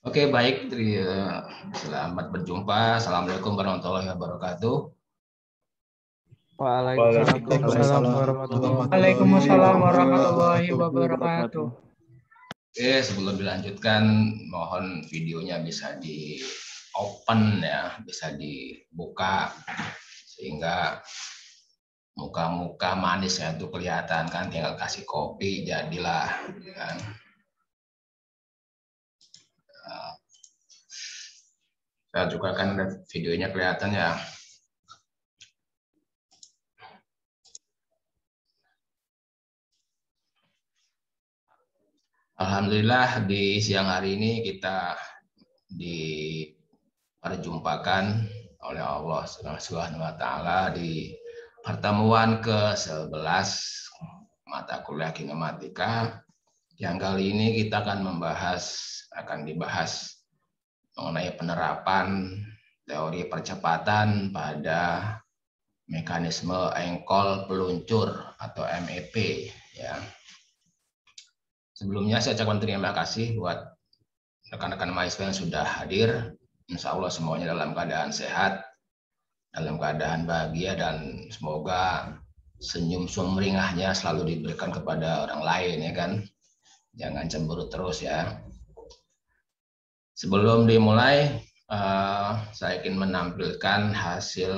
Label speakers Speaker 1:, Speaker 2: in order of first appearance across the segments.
Speaker 1: Oke, baik. Selamat berjumpa. Assalamualaikum warahmatullahi wabarakatuh.
Speaker 2: Waalaikumsalam warahmatullahi
Speaker 3: Waalaikumsalam warahmatullahi wabarakatuh.
Speaker 1: Oke, sebelum dilanjutkan, mohon videonya bisa di open ya, bisa dibuka sehingga muka-muka manisnya itu kelihatan kan, tinggal kasih kopi jadilah kan. Saya juga kan videonya kelihatan ya. Alhamdulillah di siang hari ini kita diperjumpakan oleh Allah Subhanahu wa taala di pertemuan ke-11 mata kuliah kinematika yang kali ini kita akan dibahas mengenai penerapan teori percepatan pada mekanisme engkol peluncur atau MEP ya. Sebelumnya saya ucapkan terima kasih buat rekan-rekan mahasiswa yang sudah hadir. Insya Allah semuanya dalam keadaan sehat, dalam keadaan bahagia, dan semoga senyum sumringahnya selalu diberikan kepada orang lain ya kan. Jangan cemburu terus ya. Sebelum dimulai, saya ingin menampilkan hasil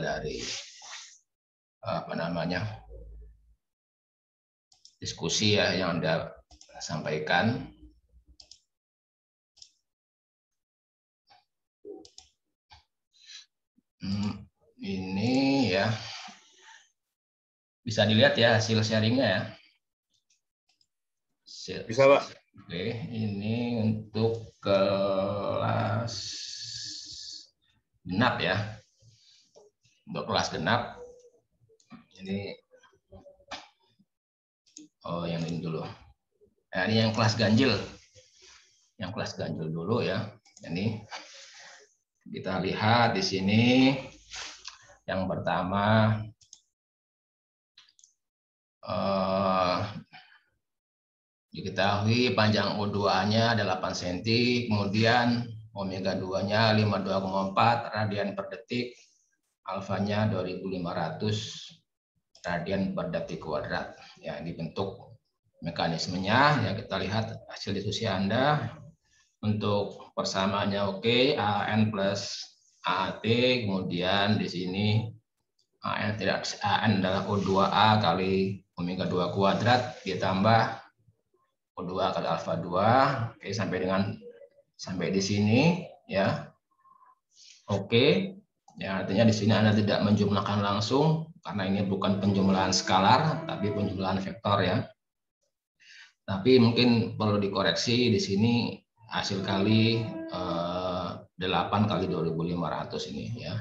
Speaker 1: dari diskusi ya yang Anda sampaikan. Ini ya, bisa dilihat ya hasil sharingnya ya.
Speaker 2: Bisa, Pak.
Speaker 1: Oke, ini untuk kelas genap ya. Untuk kelas genap, ini yang ini dulu. Nah, ini yang kelas ganjil. Yang kelas ganjil dulu ya. Ini kita lihat di sini yang pertama diketahui panjang O2-nya 8 cm, kemudian omega 2-nya 52,4 radian per detik, alfanya 2500 radian per detik kuadrat. Ya, dibentuk mekanismenya ya, kita lihat hasil diskusi Anda. Untuk persamaannya oke, AN plus AT, kemudian di sini AN adalah O2A kali omega 2 kuadrat ditambah O2 kali alfa 2. Oke, sampai di sini ya. Oke. Ya, artinya di sini Anda tidak menjumlahkan langsung karena ini bukan penjumlahan skalar tapi penjumlahan vektor ya. Tapi mungkin perlu dikoreksi di sini hasil kali 8 kali 2500 ini ya.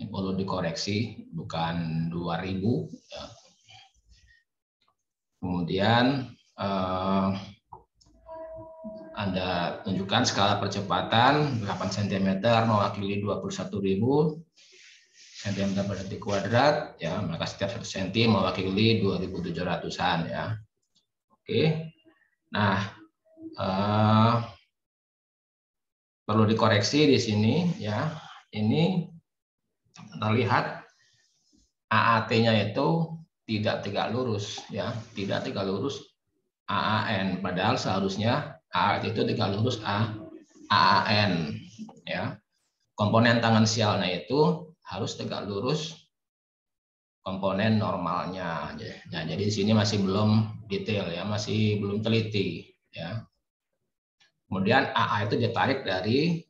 Speaker 1: Ini perlu dikoreksi, bukan 2000 ya. Kemudian Anda tunjukkan skala percepatan 8 cm mewakili 21.000 cm per detik kuadrat ya, maka setiap 1 cm mewakili 2.700-an ya. Oke. Nah, perlu dikoreksi di sini ya. Ini kita lihat AAT-nya itu tidak tegak lurus ya, tidak tegak lurus AAN, padahal seharusnya AAT itu tegak lurus AAN ya. Komponen tangensialnya itu harus tegak lurus komponen normalnya. Nah, jadi di sini masih belum detail ya, masih belum teliti ya. Kemudian AA itu ditarik dari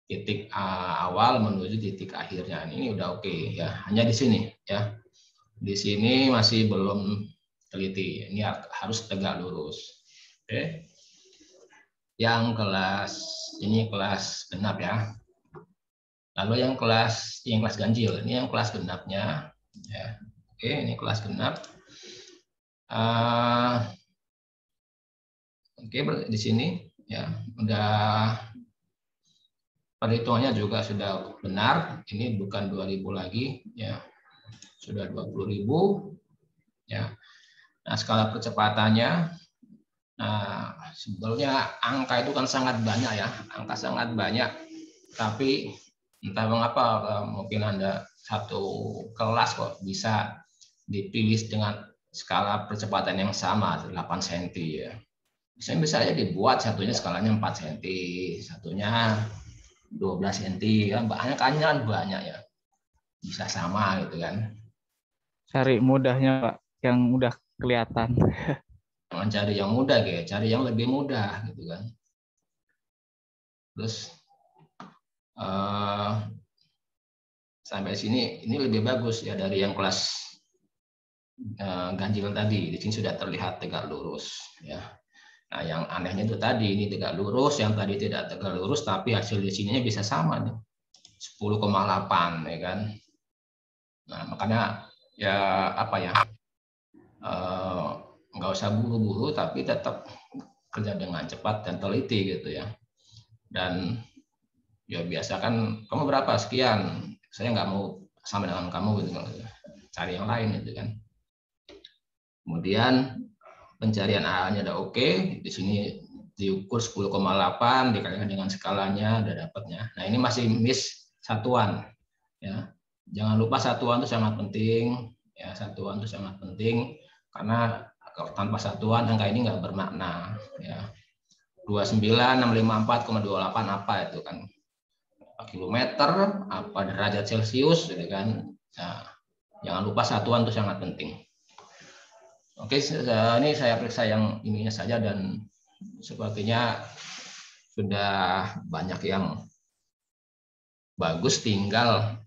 Speaker 1: titik awal menuju titik akhirnya. Ini udah oke ya. Hanya di sini ya. Di sini masih belum teliti. Ini harus tegak lurus. Oke. Yang ini kelas genap ya. Lalu yang kelas ganjil, ini yang kelas genapnya ya. Oke, ini kelas genap. Oke, di sini ya udah perhitungannya juga sudah benar. Ini bukan 2000 lagi ya, sudah 20.000 ya. Nah, skala percepatannya Nah, sebetulnya angka itu kan sangat banyak ya, angka sangat banyak. Tapi entah mengapa mungkin Anda satu kelas kok bisa dipilih dengan skala percepatan yang sama 8 cm ya. Bisa aja dibuat satunya skalanya 4 cm, satunya 12 cm ya, banyak banyak ya. Bisa sama gitu kan.
Speaker 3: Cari mudahnya Pak, yang udah kelihatan.
Speaker 1: Jangan cari yang mudah gitu, cari yang lebih mudah gitu kan. Terus sampai sini ini lebih bagus ya dari yang kelas ganjil tadi. Di sini sudah terlihat tegak lurus ya. Nah, yang anehnya itu tadi ini tegak lurus, yang tadi tidak tegak lurus tapi hasil di sininya bisa sama nih. 10,8 ya kan. Nah, makanya ya apa ya? Nggak usah buru-buru tapi tetap kerja dengan cepat dan teliti gitu ya. Dan ya biasa kan kamu berapa sekian, saya nggak mau sama dengan kamu gitu, cari yang lain gitu kan. Kemudian pencarian A-nya udah oke, di sini diukur 10,8 dikalikan dengan skalanya udah dapatnya. Nah, ini masih miss satuan ya. Jangan lupa satuan itu sangat penting ya, satuan itu sangat penting karena tanpa satuan angka ini nggak bermakna ya. 29.654,28 apa itu kan? Apa kilometer, apa derajat Celcius gitu kan. Nah, jangan lupa satuan itu sangat penting. Oke, ini saya periksa yang ininya saja dan sepertinya sudah banyak yang bagus, tinggal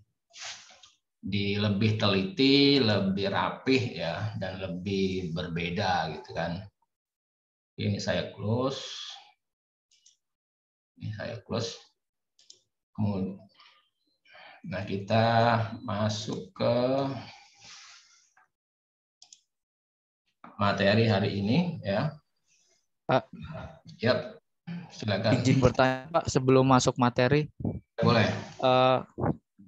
Speaker 1: di lebih teliti, lebih rapih ya, dan lebih berbeda gitu kan. Ini saya close. Ini saya close. Kemudian, nah kita masuk ke materi hari ini ya.
Speaker 3: Pak,
Speaker 1: Yap, silakan.
Speaker 3: izin bertanya Pak sebelum masuk materi.
Speaker 1: Boleh.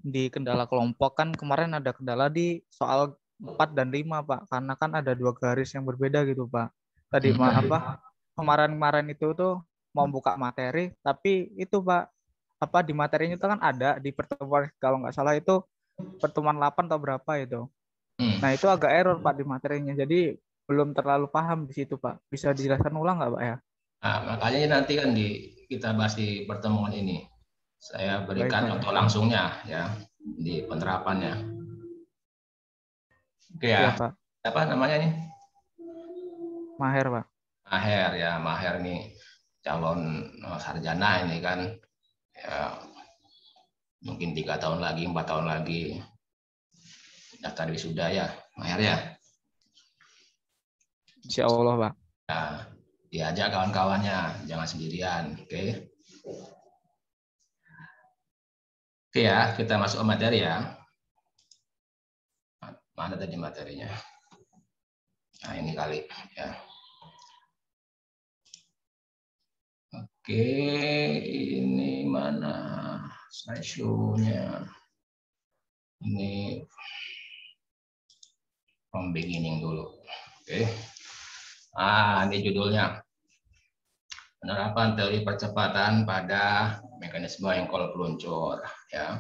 Speaker 3: Di kendala kelompok kan kemarin ada kendala di soal 4 dan 5 Pak, karena kan ada 2 garis yang berbeda gitu Pak. Tadi kemarin itu tuh mau buka materi, tapi itu Pak, apa di materinya itu kan ada di pertemuan kalau nggak salah itu pertemuan 8 atau berapa itu. Nah, itu agak error Pak di materinya. Jadi belum terlalu paham di situ Pak. Bisa dijelaskan ulang nggak Pak ya?
Speaker 1: Nah, makanya nanti kan kita bahas di pertemuan ini. Saya berikan
Speaker 3: Baik,
Speaker 1: contoh langsungnya ya di penerapannya. Oke
Speaker 3: ya
Speaker 1: ya.
Speaker 3: Pak.
Speaker 1: Apa namanya nih?
Speaker 3: Maher Pak.
Speaker 1: Maher ya, Maher nih calon sarjana ini kan ya, mungkin 3 tahun lagi, 4 tahun lagi daftar wisuda ya, Maher ya.
Speaker 3: Insya Allah Pak.
Speaker 1: Nah, diajak kawan-kawannya, jangan sendirian, oke? Oke ya, kita masuk ke materi ya. Mana tadi materinya? Nah, ini kali ya. Oke, ini mana slideshow-nya? Ini from beginning dulu. Oke. Ini judulnya. Penerapan teori percepatan pada mekanisme engkol peluncur ya.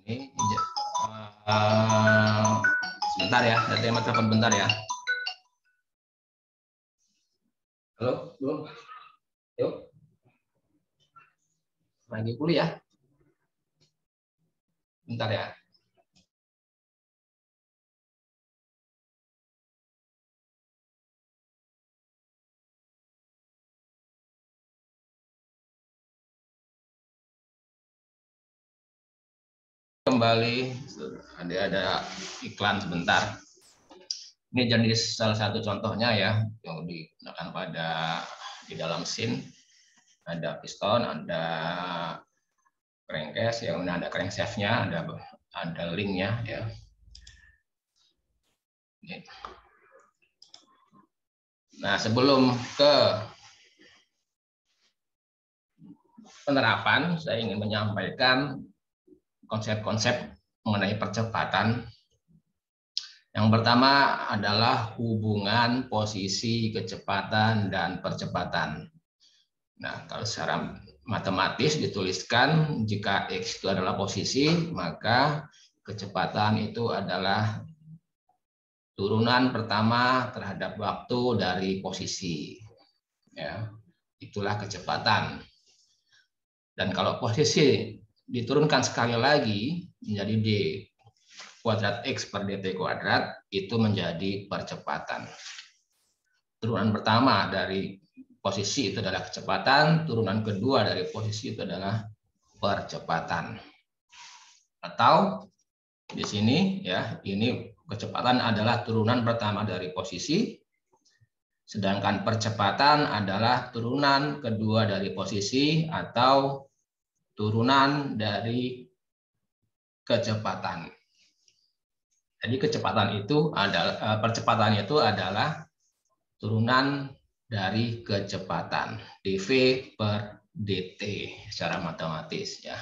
Speaker 1: Ini sebentar ya, ada tema telepon bentar ya. Halo, belum? Yuk. Lagi kuliah. Bentar ya. Kembali, ada iklan sebentar. Ini jadi salah satu contohnya ya yang digunakan di dalam scene. Ada piston, ada crankcase, yang ada crankshaft-nya, ada link-nya ya. Nah, sebelum ke penerapan, saya ingin menyampaikan konsep-konsep mengenai percepatan Yang pertama adalah hubungan posisi kecepatan dan percepatan. Nah, kalau secara matematis dituliskan jika X itu adalah posisi, maka kecepatan itu adalah turunan pertama terhadap waktu dari posisi. Ya, itulah kecepatan. Dan kalau posisi diturunkan sekali lagi menjadi D kuadrat X per dt kuadrat, itu menjadi percepatan. Turunan pertama dari posisi itu adalah kecepatan, turunan kedua dari posisi itu adalah percepatan. Atau di sini ya, ini kecepatan adalah turunan pertama dari posisi, sedangkan percepatan adalah turunan kedua dari posisi atau turunan dari kecepatan. Jadi kecepatan itu adalah percepatan itu adalah turunan dari kecepatan dv per dt secara matematis ya.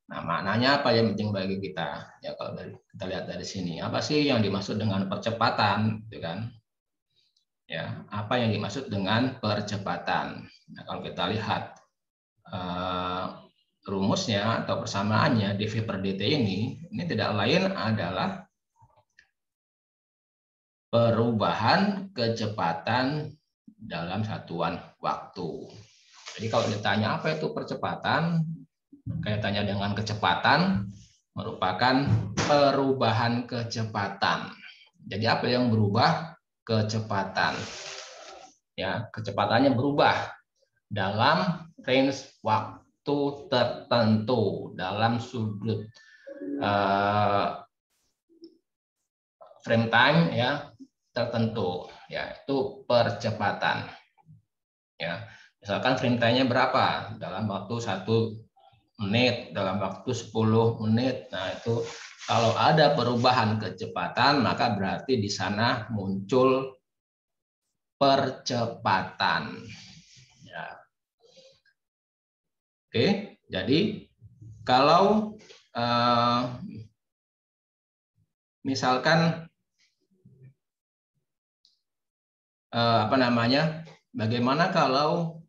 Speaker 1: Nah, maknanya apa yang penting bagi kita? Ya kalau kita lihat dari sini, apa sih yang dimaksud dengan percepatan, gitu kan? Ya, apa yang dimaksud dengan percepatan? Nah, kalau kita lihat rumusnya atau persamaannya dv per dt ini tidak lain adalah perubahan kecepatan dalam satuan waktu. Jadi kalau ditanya apa itu percepatan, kaitannya dengan kecepatan merupakan perubahan kecepatan. Jadi apa yang berubah? Kecepatan. Ya, kecepatannya berubah dalam range waktu tertentu, dalam sudut frame time ya tertentu, yaitu percepatan. Ya, misalkan frame time-nya berapa? Dalam waktu 1 menit, dalam waktu 10 menit. Nah, itu kalau ada perubahan kecepatan, maka berarti di sana muncul percepatan. Ya. Oke, jadi kalau misalkan apa namanya? Bagaimana kalau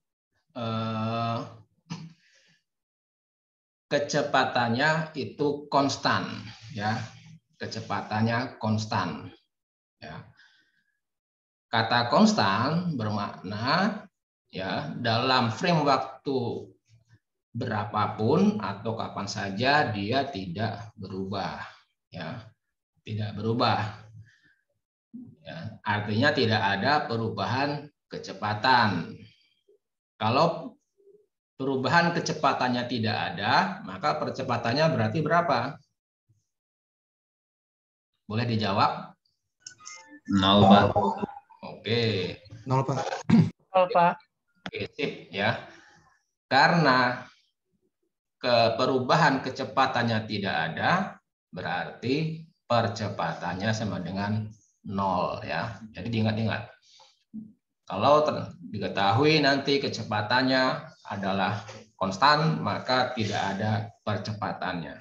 Speaker 1: kecepatannya itu konstan, ya, kecepatannya konstan. Ya. Kata konstan bermakna ya dalam frame waktu berapapun atau kapan saja dia tidak berubah, ya, tidak berubah. Ya, artinya tidak ada perubahan kecepatan. Kalau perubahan kecepatannya tidak ada, maka percepatannya berarti berapa? Boleh dijawab?
Speaker 4: 0, Pak.
Speaker 1: Oke.
Speaker 2: 0, Pak. 0, Pak.
Speaker 1: Oke, sip ya. Karena perubahan kecepatannya tidak ada, berarti percepatannya sama dengan 0 ya. Jadi diingat-ingat. Kalau diketahui nanti kecepatannya adalah konstan, maka tidak ada percepatannya.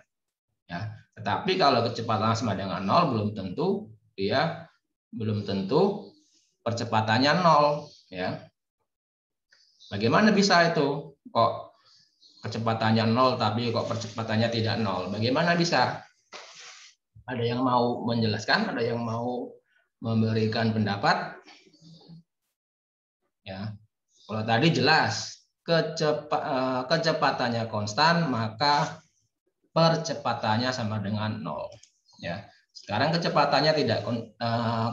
Speaker 1: Ya. Tetapi kalau kecepatan sama dengan 0 belum tentu percepatannya 0 ya. Bagaimana bisa itu? Kok kecepatannya 0 tapi kok percepatannya tidak 0? Bagaimana bisa? Ada yang mau menjelaskan? Ada yang mau memberikan pendapat? Ya. Kalau tadi jelas kecepatannya konstan, maka percepatannya sama dengan 0. Ya. Sekarang kecepatannya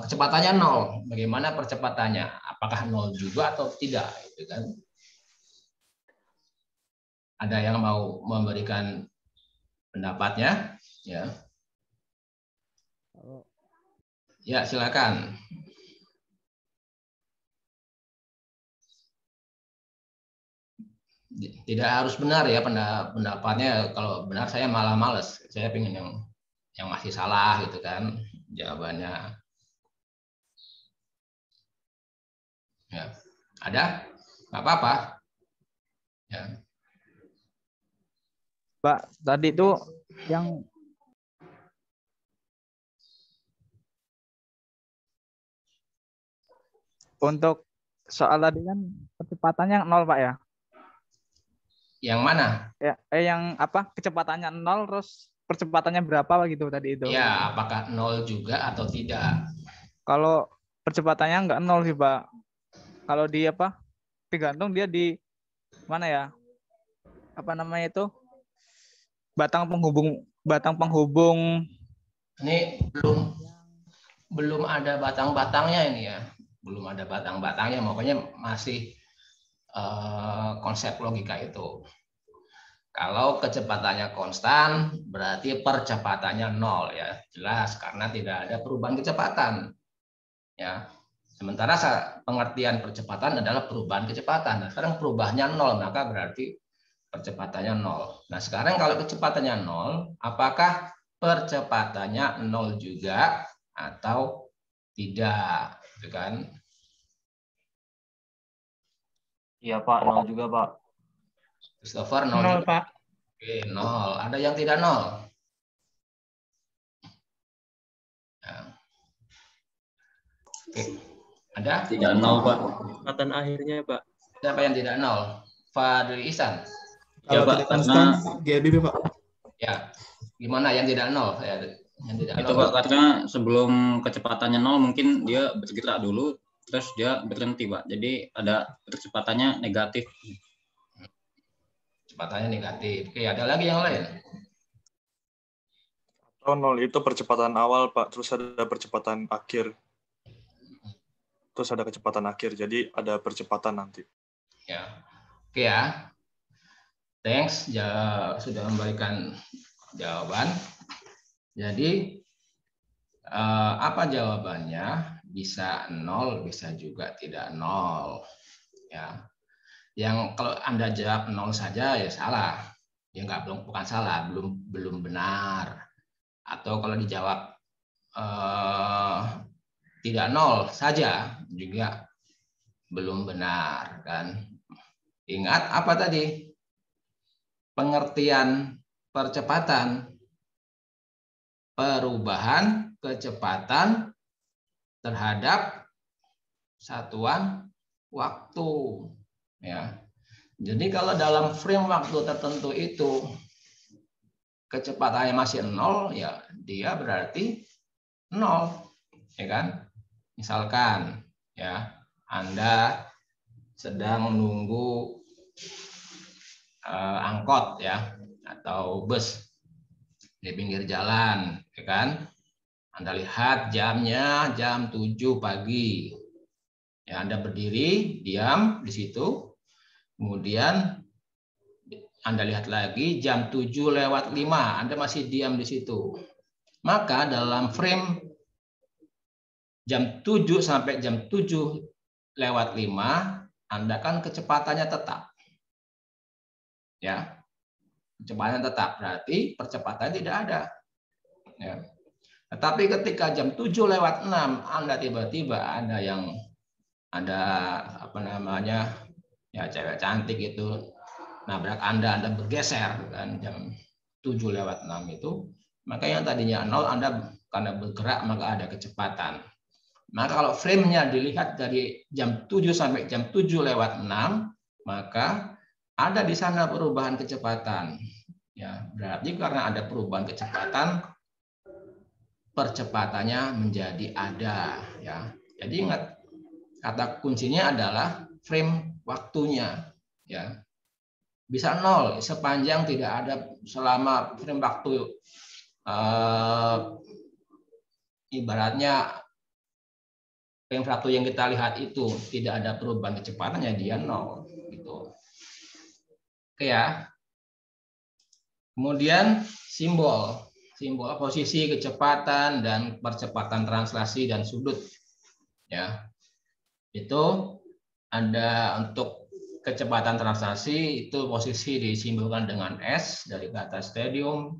Speaker 1: kecepatannya 0. Bagaimana percepatannya? Apakah 0 juga atau tidak? Itu kan. Ada yang mau memberikan pendapatnya? Ya. Ya, silakan. Tidak harus benar ya pendapatnya. Kalau benar saya malah males. Saya pengen yang masih salah gitu kan jawabannya. Ya. Ada? Nggak apa-apa. Ya.
Speaker 3: Pak, tadi tuh yang Untuk soal tadi kan kecepatannya 0 Pak ya.
Speaker 1: Yang mana?
Speaker 3: Ya, yang apa? Kecepatannya 0 terus percepatannya berapa gitu tadi itu.
Speaker 1: Ya, apakah 0 juga atau tidak?
Speaker 3: Kalau percepatannya nggak 0 sih Pak. Kalau di apa? Tergantung dia di mana ya? Apa namanya itu? Batang penghubung.
Speaker 1: Ini belum ada batang-batangnya ini ya. Belum ada batang-batangnya, makanya masih konsep logika itu. Kalau kecepatannya konstan, berarti percepatannya 0 ya. Jelas karena tidak ada perubahan kecepatan. Ya. Sementara pengertian percepatan adalah perubahan kecepatan. Nah, sekarang perubahannya 0, maka berarti percepatannya 0. Nah, sekarang kalau kecepatannya 0, apakah percepatannya 0 juga atau tidak? Gitu kan?
Speaker 5: Iya Pak, 0 juga Pak.
Speaker 1: Christopher 0
Speaker 2: 0
Speaker 1: juga?
Speaker 2: Pak.
Speaker 1: Oke, 0. Ada yang tidak 0? Ya. Oke. Ada?
Speaker 4: Tidak 0, Pak.
Speaker 5: Kecepatan akhirnya Pak.
Speaker 1: Siapa yang tidak 0? Fadli Ihsan.
Speaker 4: Ya,
Speaker 2: Kalau
Speaker 4: Pak,
Speaker 2: tidak
Speaker 4: karena
Speaker 2: konstan, GLBB Pak.
Speaker 1: Ya. Gimana yang tidak 0? Yang tidak
Speaker 4: itu
Speaker 1: 0.
Speaker 4: Pak, karena sebelum kecepatannya 0 mungkin dia bergerak dulu, terus dia berhenti Pak. Jadi ada percepatannya negatif.
Speaker 1: Kecepatannya negatif. Oke, ada lagi yang lain?
Speaker 6: Oh, 0 itu percepatan awal, Pak. Terus ada percepatan akhir. Terus ada kecepatan akhir. Jadi ada percepatan nanti.
Speaker 1: Ya. Oke ya. Thanks sudah memberikan jawaban. Jadi apa jawabannya? Bisa 0, bisa juga tidak 0. Ya. Yang kalau Anda jawab 0 saja ya salah. Ya bukan salah, belum benar. Atau kalau dijawab tidak 0 saja juga belum benar kan. Ingat apa tadi? Pengertian percepatan, perubahan kecepatan terhadap satuan waktu ya. Jadi kalau dalam frame waktu tertentu itu kecepatannya masih 0 ya dia berarti 0 ya kan. Misalkan ya Anda sedang menunggu angkot ya atau bus di pinggir jalan ya kan. Anda lihat jamnya jam 7 pagi. Ya, Anda berdiri, diam di situ. Kemudian Anda lihat lagi jam 7:05, Anda masih diam di situ. Maka dalam frame jam 7 sampai jam 7:05, Anda kan kecepatannya tetap. Ya. Kecepatannya tetap, berarti percepatan tidak ada. Ya. Tetapi ketika jam 7:06 Anda tiba-tiba ada apa namanya ya cewek cantik itu nabrak Anda bergeser kan jam 7:06 itu, maka yang tadinya 0 Anda karena bergerak maka ada kecepatan. Maka kalau frame-nya dilihat dari jam 7 sampai jam 7:06 maka ada di sana perubahan kecepatan. Ya, berarti karena ada perubahan kecepatan, percepatannya menjadi ada. Ya, jadi ingat kata kuncinya adalah frame waktunya. Ya, bisa 0 sepanjang tidak ada selama frame waktu ibaratnya frame waktu yang kita lihat itu tidak ada perubahan kecepatannya dia 0 gitu. Oke ya. Kemudian simbol posisi kecepatan dan percepatan translasi dan sudut ya. Itu ada untuk kecepatan translasi itu posisi disimbolkan dengan S dari kata stadium,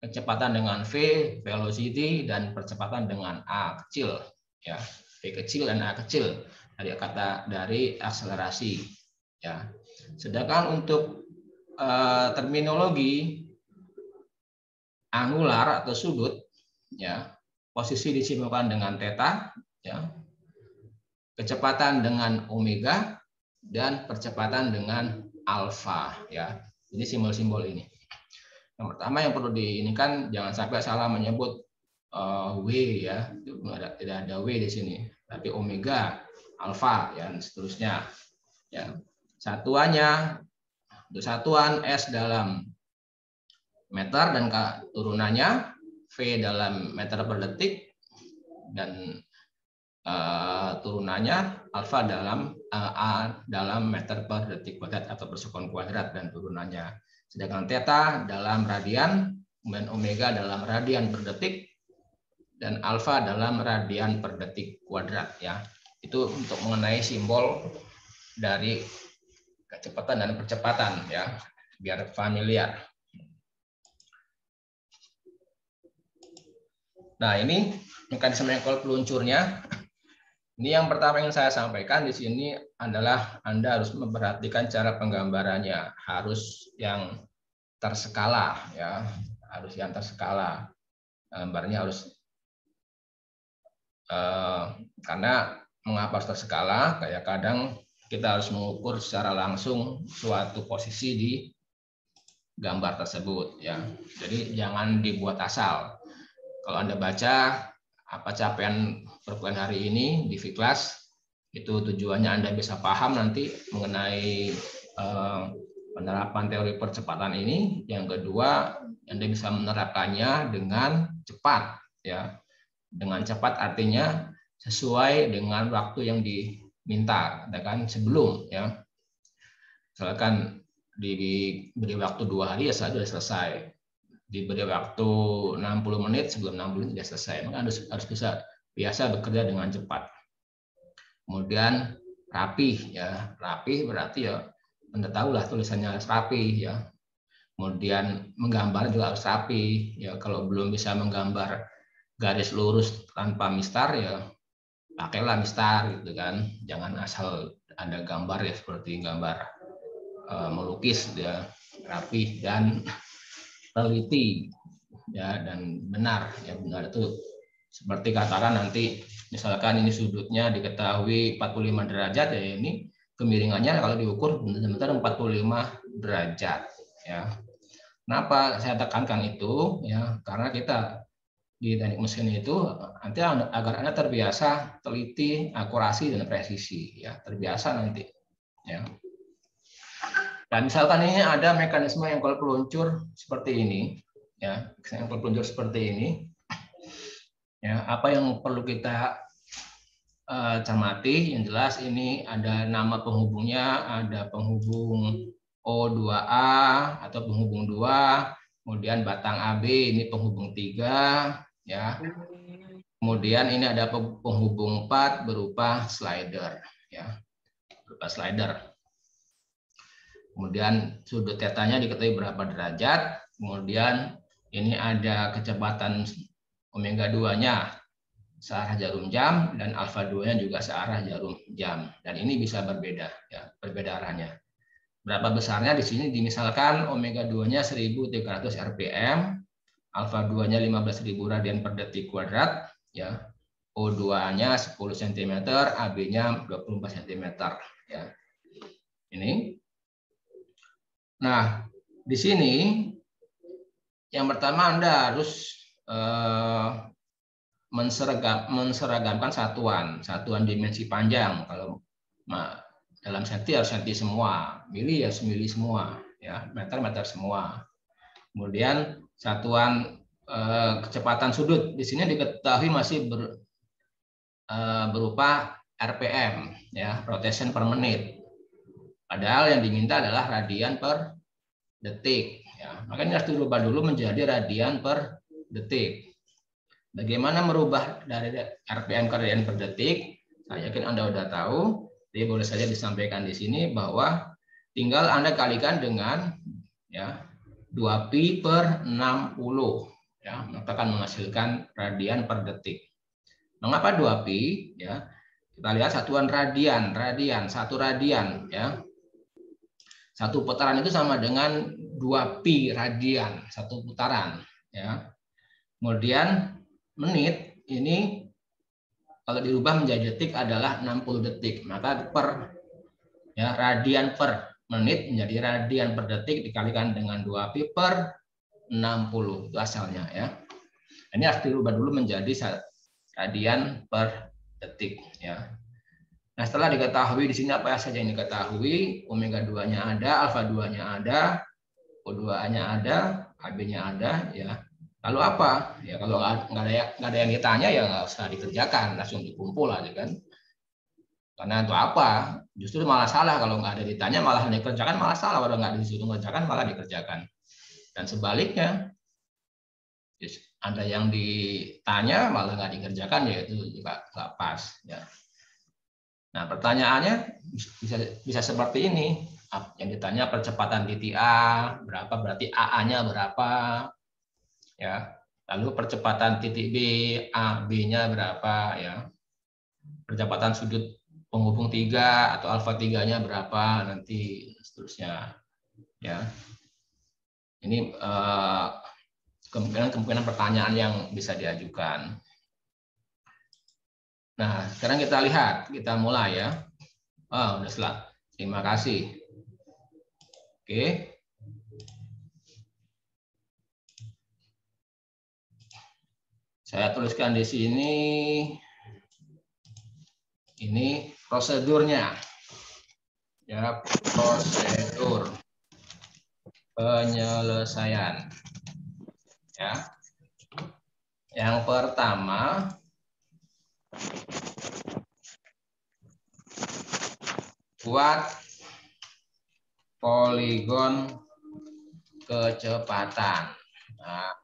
Speaker 1: kecepatan dengan V velocity, dan percepatan dengan A kecil ya. V kecil dan A kecil dari akselerasi ya. Sedangkan untuk terminologi angular atau sudut ya, posisi disimbolkan dengan theta ya. kecepatan dengan omega, dan percepatan dengan alfa ya. Jadi simbol-simbol ini. Yang pertama yang perlu diinikan, jangan sampai salah menyebut W ya. Tidak ada W di sini, tapi omega, alfa ya, dan seterusnya. Ya. Satuannya, untuk satuan S dalam meter dan turunannya V dalam meter per detik, dan turunannya alfa dalam A dalam meter per detik kuadrat atau per sekon kuadrat, dan turunannya. Sedangkan theta dalam radian, kemudian omega dalam radian per detik, dan alfa dalam radian per detik kuadrat ya. Itu untuk mengenai simbol dari kecepatan dan percepatan ya, biar familiar. Nah, ini mekanisme engkol peluncurnya. Ini yang pertama yang saya sampaikan di sini adalah Anda harus memperhatikan cara penggambarannya, harus yang terskala ya, harus yang terskala. Gambarnya harus karena mengapa harus terskala? Kayak kadang kita harus mengukur secara langsung suatu posisi di gambar tersebut ya. Jadi jangan dibuat asal. Kalau Anda baca apa capaian perkuliahan hari ini di V-Class, itu tujuannya Anda bisa paham nanti mengenai penerapan teori percepatan ini. Yang kedua, Anda bisa menerapkannya dengan cepat ya. Dengan cepat artinya sesuai dengan waktu yang diminta, kan sebelum ya. Misalkan diberi waktu 2 hari ya sudah selesai. Diberi waktu 60 menit, sebelum 60 menit sudah selesai. Maka harus bisa biasa bekerja dengan cepat. Kemudian rapih ya. Rapih berarti ya Anda tahulah tulisannya harus rapih ya. Kemudian menggambar juga harus rapih ya. Kalau belum bisa menggambar garis lurus tanpa mistar ya pakailah mistar gitu kan. Jangan asal ada gambar ya seperti gambar melukis ya, rapih dan teliti ya, dan benar ya. Benar itu seperti katakan nanti misalkan ini sudutnya diketahui 45 derajat ya, ini kemiringannya kalau diukur benar-benar 45 derajat ya. Kenapa saya tekankan itu ya, karena kita di teknik mesin itu nanti agar Anda terbiasa teliti, akurasi dan presisi ya, terbiasa nanti ya. Dan misalkan ini ada mekanisme engkol peluncur seperti ini ya, engkol peluncur seperti ini ya. Apa yang perlu kita cermati? Yang jelas ini ada nama penghubungnya, ada penghubung O2A atau penghubung 2, kemudian batang AB ini penghubung 3 ya. Kemudian ini ada penghubung 4 berupa slider ya, berupa slider. Kemudian sudut tetanya diketahui berapa derajat. Kemudian ini ada kecepatan omega 2-nya searah jarum jam, dan alfa 2-nya juga searah jarum jam. Dan ini bisa berbeda ya, berbeda arahnya. Berapa besarnya di sini misalkan omega 2-nya 1300 rpm, alfa 2-nya 15.000 radian per detik kuadrat ya. O2-nya 10 cm, AB-nya 24 cm ya. Ini. Nah, di sini yang pertama Anda harus menseragamkan satuan dimensi panjang. Kalau dalam senti harus senti semua, mili ya mili semua, ya meter semua. Kemudian satuan kecepatan sudut di sini diketahui masih berupa RPM, ya rotation per menit. Padahal yang diminta adalah radian per detik. Ya, makanya harus dirubah dulu menjadi radian per detik. Bagaimana merubah dari RPM ke radian per detik? Saya yakin Anda sudah tahu. Jadi boleh saja disampaikan di sini bahwa tinggal Anda kalikan dengan ya 2pi per 60 ya, maka akan menghasilkan radian per detik. Mengapa 2pi ya? Kita lihat satuan radian, satu radian ya. Satu putaran itu sama dengan 2pi radian, satu putaran ya. Kemudian menit ini kalau dirubah menjadi detik adalah 60 detik. Maka per ya radian per menit menjadi radian per detik dikalikan dengan 2pi per 60 itu asalnya ya. Ini harus dirubah dulu menjadi radian per detik ya. Nah, setelah diketahui di sini apa saja yang diketahui, omega 2-nya ada, alfa 2-nya ada, O2-nya ada, AB-nya ada ya. Lalu apa? Ya kalau nggak ada yang ditanya ya nggak usah dikerjakan, langsung dikumpul aja kan. Karena untuk apa? Justru malah salah kalau nggak ada ditanya malah dikerjakan malah salah, kalau nggak disuruh mengerjakan malah dikerjakan. Dan sebaliknya, ada yang ditanya malah nggak dikerjakan ya itu juga nggak pas ya. Nah pertanyaannya bisa seperti ini, yang ditanya percepatan titik A berapa, berarti AA-nya berapa ya, lalu percepatan titik B, AB-nya berapa ya, percepatan sudut penghubung 3 atau alfa 3-nya berapa nanti seterusnya ya. Ini kemungkinan pertanyaan yang bisa diajukan. Nah, sekarang kita lihat, kita mulai ya. Oh, udah selesai. Terima kasih. Oke. Saya tuliskan di sini. Ini prosedurnya. Ya, prosedur penyelesaian. Ya. Yang pertama, buat poligon kecepatan. Nah,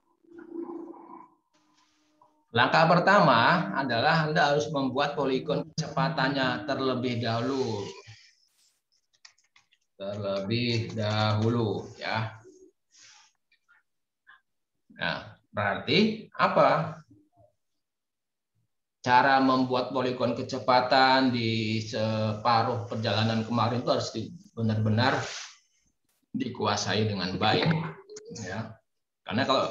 Speaker 1: langkah pertama adalah Anda harus membuat poligon kecepatannya terlebih dahulu. Terlebih dahulu ya. Nah, berarti apa? Cara membuat poligon kecepatan di separuh perjalanan kemarin itu harus benar-benar dikuasai dengan baik ya. Karena kalau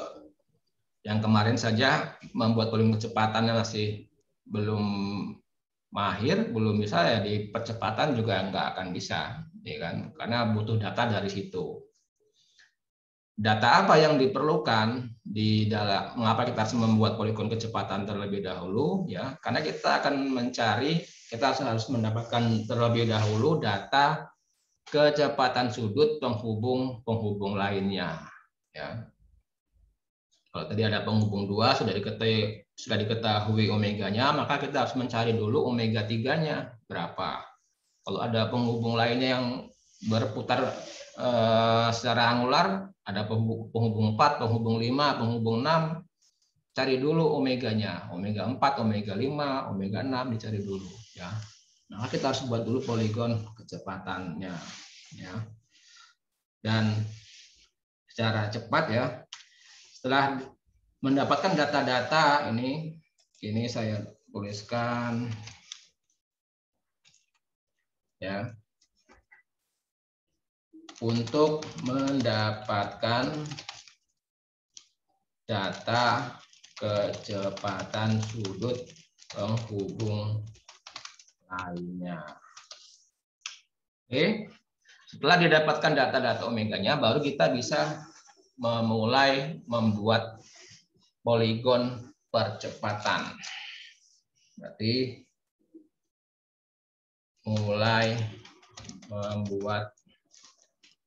Speaker 1: yang kemarin saja membuat poligon kecepatannya masih belum mahir, belum bisa ya di percepatan juga nggak akan bisa ya kan, karena butuh data dari situ. Data apa yang diperlukan di dalam mengapa kita harus membuat poligon kecepatan terlebih dahulu ya, karena kita akan mencari, kita harus mendapatkan terlebih dahulu data kecepatan sudut penghubung lainnya ya. Kalau tadi ada penghubung 2 sudah diketahui omeganya, maka kita harus mencari dulu omega 3-nya berapa. Kalau ada penghubung lainnya yang berputar secara angular, ada penghubung 4, penghubung 5, penghubung 6, cari dulu omeganya, omega 4, omega 5, omega 6 dicari dulu ya. Nah, kita harus buat dulu poligon kecepatannya ya. Dan secara cepat ya, setelah mendapatkan data-data ini saya tuliskan ya. Untuk mendapatkan data kecepatan sudut penghubung lainnya. Oke. Setelah didapatkan data-data omeganya, baru kita bisa memulai membuat poligon percepatan. Berarti mulai membuat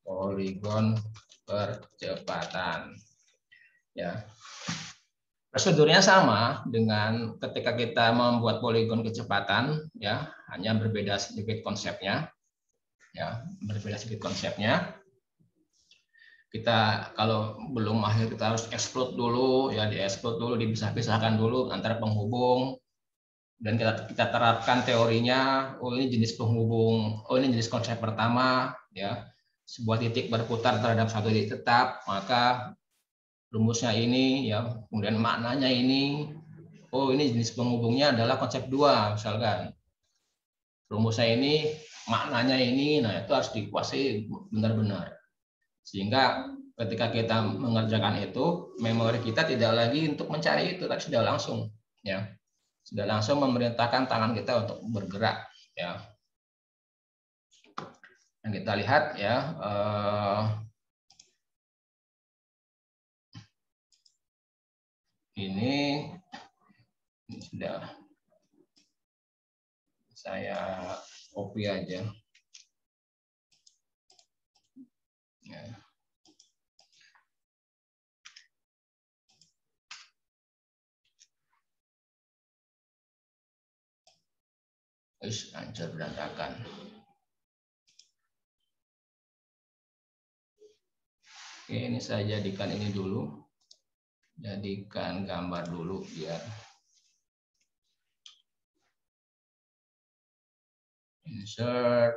Speaker 1: poligon percepatan. Ya. Prosedurnya sama dengan ketika kita membuat poligon kecepatan ya, hanya berbeda sedikit konsepnya. Ya, berbeda sedikit konsepnya. Kita kalau belum mahir kita harus explode dulu ya, di-explode dulu, dipisah-pisahkan dulu antara penghubung. Dan kita terapkan teorinya, oh ini jenis penghubung, oh ini jenis konsep pertama ya. Sebuah titik berputar terhadap satu titik tetap, maka rumusnya ini ya, kemudian maknanya ini, oh ini jenis penghubungnya adalah konsep 2 misalkan. Rumusnya ini, maknanya ini, nah itu harus dikuasai benar-benar. Sehingga ketika kita mengerjakan itu, memori kita tidak lagi untuk mencari itu, tapi sudah langsung ya. sudah langsung memerintahkan tangan kita untuk bergerak, ya. Yang kita lihat ya, ini sudah saya copy aja. Ya. Terus hancur berantakan. Oke, ini saya jadikan ini dulu. Jadikan gambar dulu biar insert.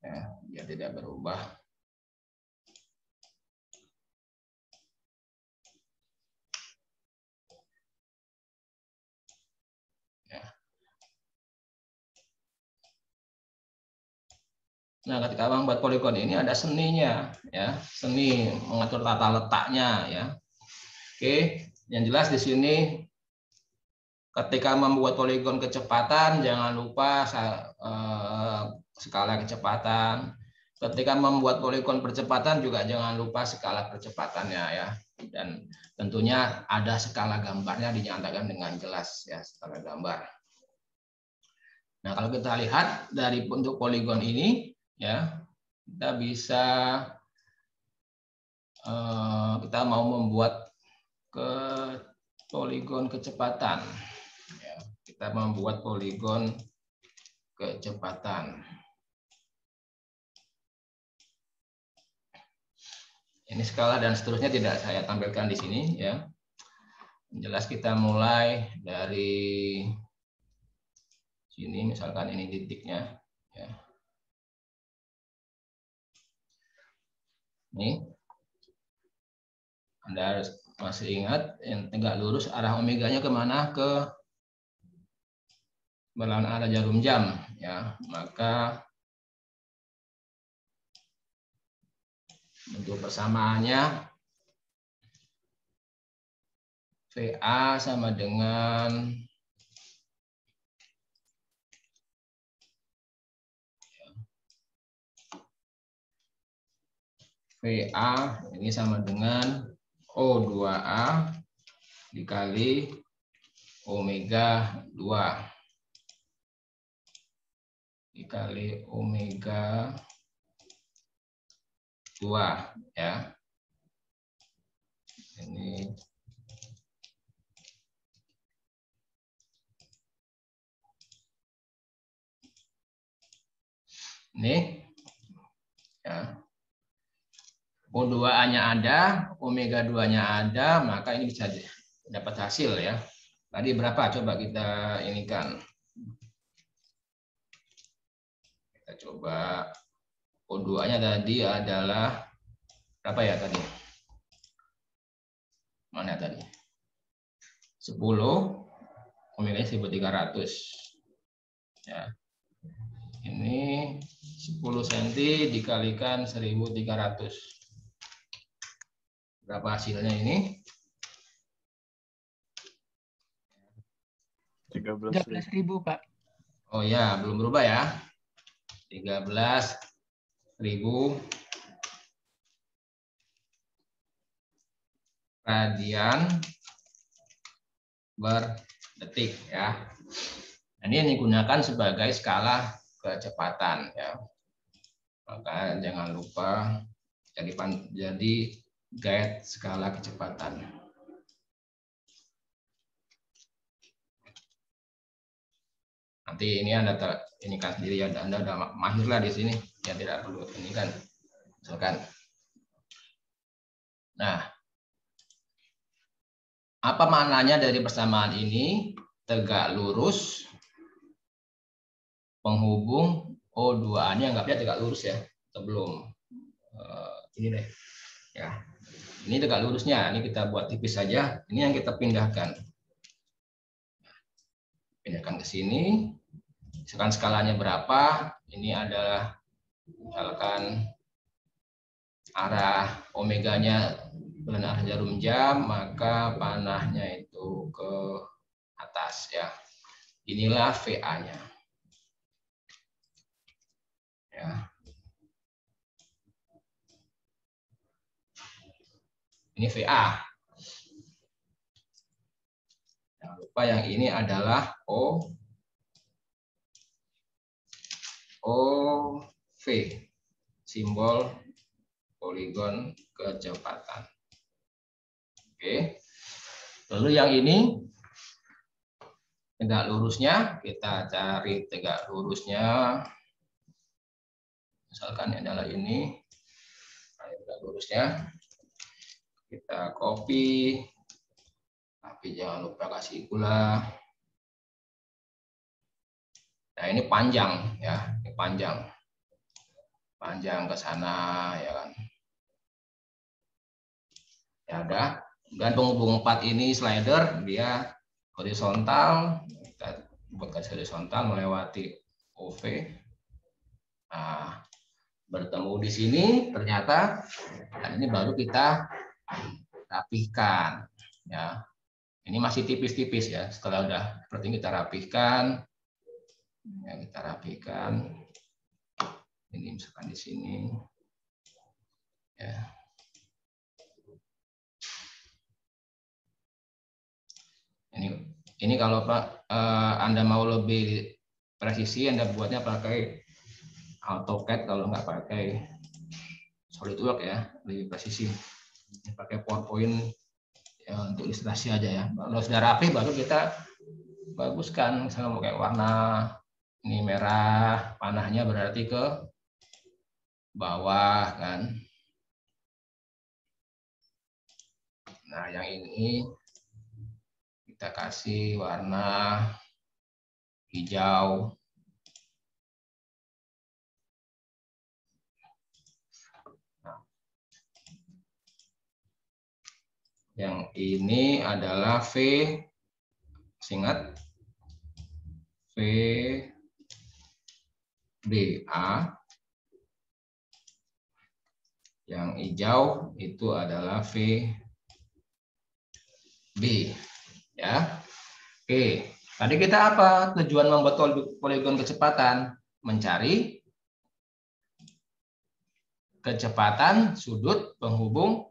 Speaker 1: Ya, biar tidak berubah. Nah, ketika membuat poligon ini ada seninya, ya, seni mengatur tata letaknya, ya. Oke, yang jelas di sini ketika membuat poligon kecepatan jangan lupa skala kecepatan. Ketika membuat poligon percepatan juga jangan lupa skala percepatannya, ya. Dan tentunya ada skala gambarnya dinyatakan dengan jelas, ya, skala gambar. Nah, kalau kita lihat dari bentuk poligon ini, ya, kita bisa kita mau membuat poligon kecepatan, ya, kita membuat poligon kecepatan. Ini skala dan seterusnya tidak saya tampilkan di sini, ya. Jelas kita mulai dari sini, misalkan ini titiknya, ya. Ini Anda harus masih ingat yang tegak lurus arah omeganya kemana? Ke berlawanan arah jarum jam, ya. Maka bentuk persamaannya VA sama dengan VA ini sama dengan O2A dikali omega 2 dikali omega 2, ya. Ini ya. O2A-nya ada, omega 2-nya ada, maka ini bisa dapat hasil, ya. Tadi berapa? Coba kita inikan. Kita coba O2-nya tadi adalah berapa ya tadi? Mana tadi? 10, omega 1300. Ya. Ini 10 cm dikalikan 1300. Berapa hasilnya ini?
Speaker 2: 13.000, Pak.
Speaker 1: Oh ya, belum berubah ya. 13.000 radian per detik, ya. Ini yang digunakan sebagai skala kecepatan, ya. Maka jangan lupa jadi guide skala kecepatan. Nanti ini Anda ini kan sendiri, ya, Anda udah mahir lah di sini, ya, tidak perlu ini kan, misalkan. Nah, apa maknanya dari persamaan ini? Tegak lurus, penghubung O2A-nya anggapnya tegak lurus, ya, sebelum ini deh, ya. Ini tegak lurusnya, ini kita buat tipis saja. Ini yang kita pindahkan. Pindahkan ke sini. Misalkan skalanya berapa? Ini adalah misalkan arah omeganya berarah jarum jam, maka panahnya itu ke atas ya. Inilah VA-nya. Ya. Ini VA. Jangan lupa yang ini adalah OV, simbol poligon kecepatan. Oke. Lalu yang ini tegak lurusnya, kita cari tegak lurusnya. Misalkan adalah ini, tegak lurusnya. Kita copy, tapi jangan lupa kasih gula. Nah ini panjang ya, ini panjang ke sana ya kan. Ya udah. Dan penghubung 4 ini slider dia horizontal, kita buat garis horizontal melewati OV. Nah, bertemu di sini ternyata, nah ini baru kita rapihkan ya. Ini masih tipis-tipis ya. Setelah udah seperti ini kita rapihkan ya, kita rapihkan ini misalkan di sini ya. Ini kalau Pak Anda mau lebih presisi, Anda buatnya pakai AutoCAD, kalau nggak pakai SolidWorks ya, lebih presisi. Ini pakai PowerPoint ya, untuk ilustrasi aja ya. Kalau sudah rapi baru kita baguskan. Misalnya mau kayak warna ini merah, panahnya berarti ke bawah kan. Nah yang ini kita kasih warna hijau. Nah, yang ini adalah ingat VBA. Yang hijau itu adalah VB ya. Oke, tadi kita apa? Tujuan membuat poligon kecepatan, mencari kecepatan sudut penghubung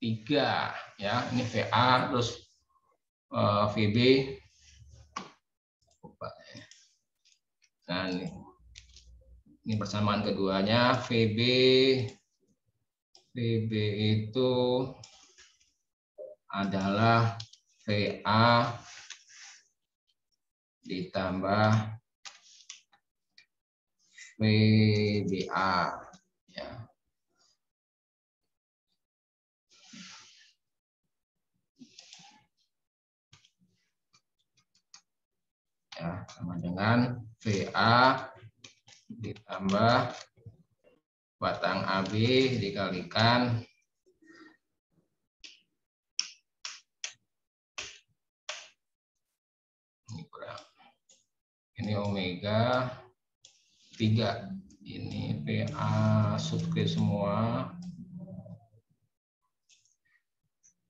Speaker 1: 3 ya. Ini VA terus VB. Nah, ini persamaan keduanya VB itu adalah VA ditambah VBA ya. Ya, sama dengan VA ditambah batang AB dikalikan ini omega 3. Ini PA subscript semua.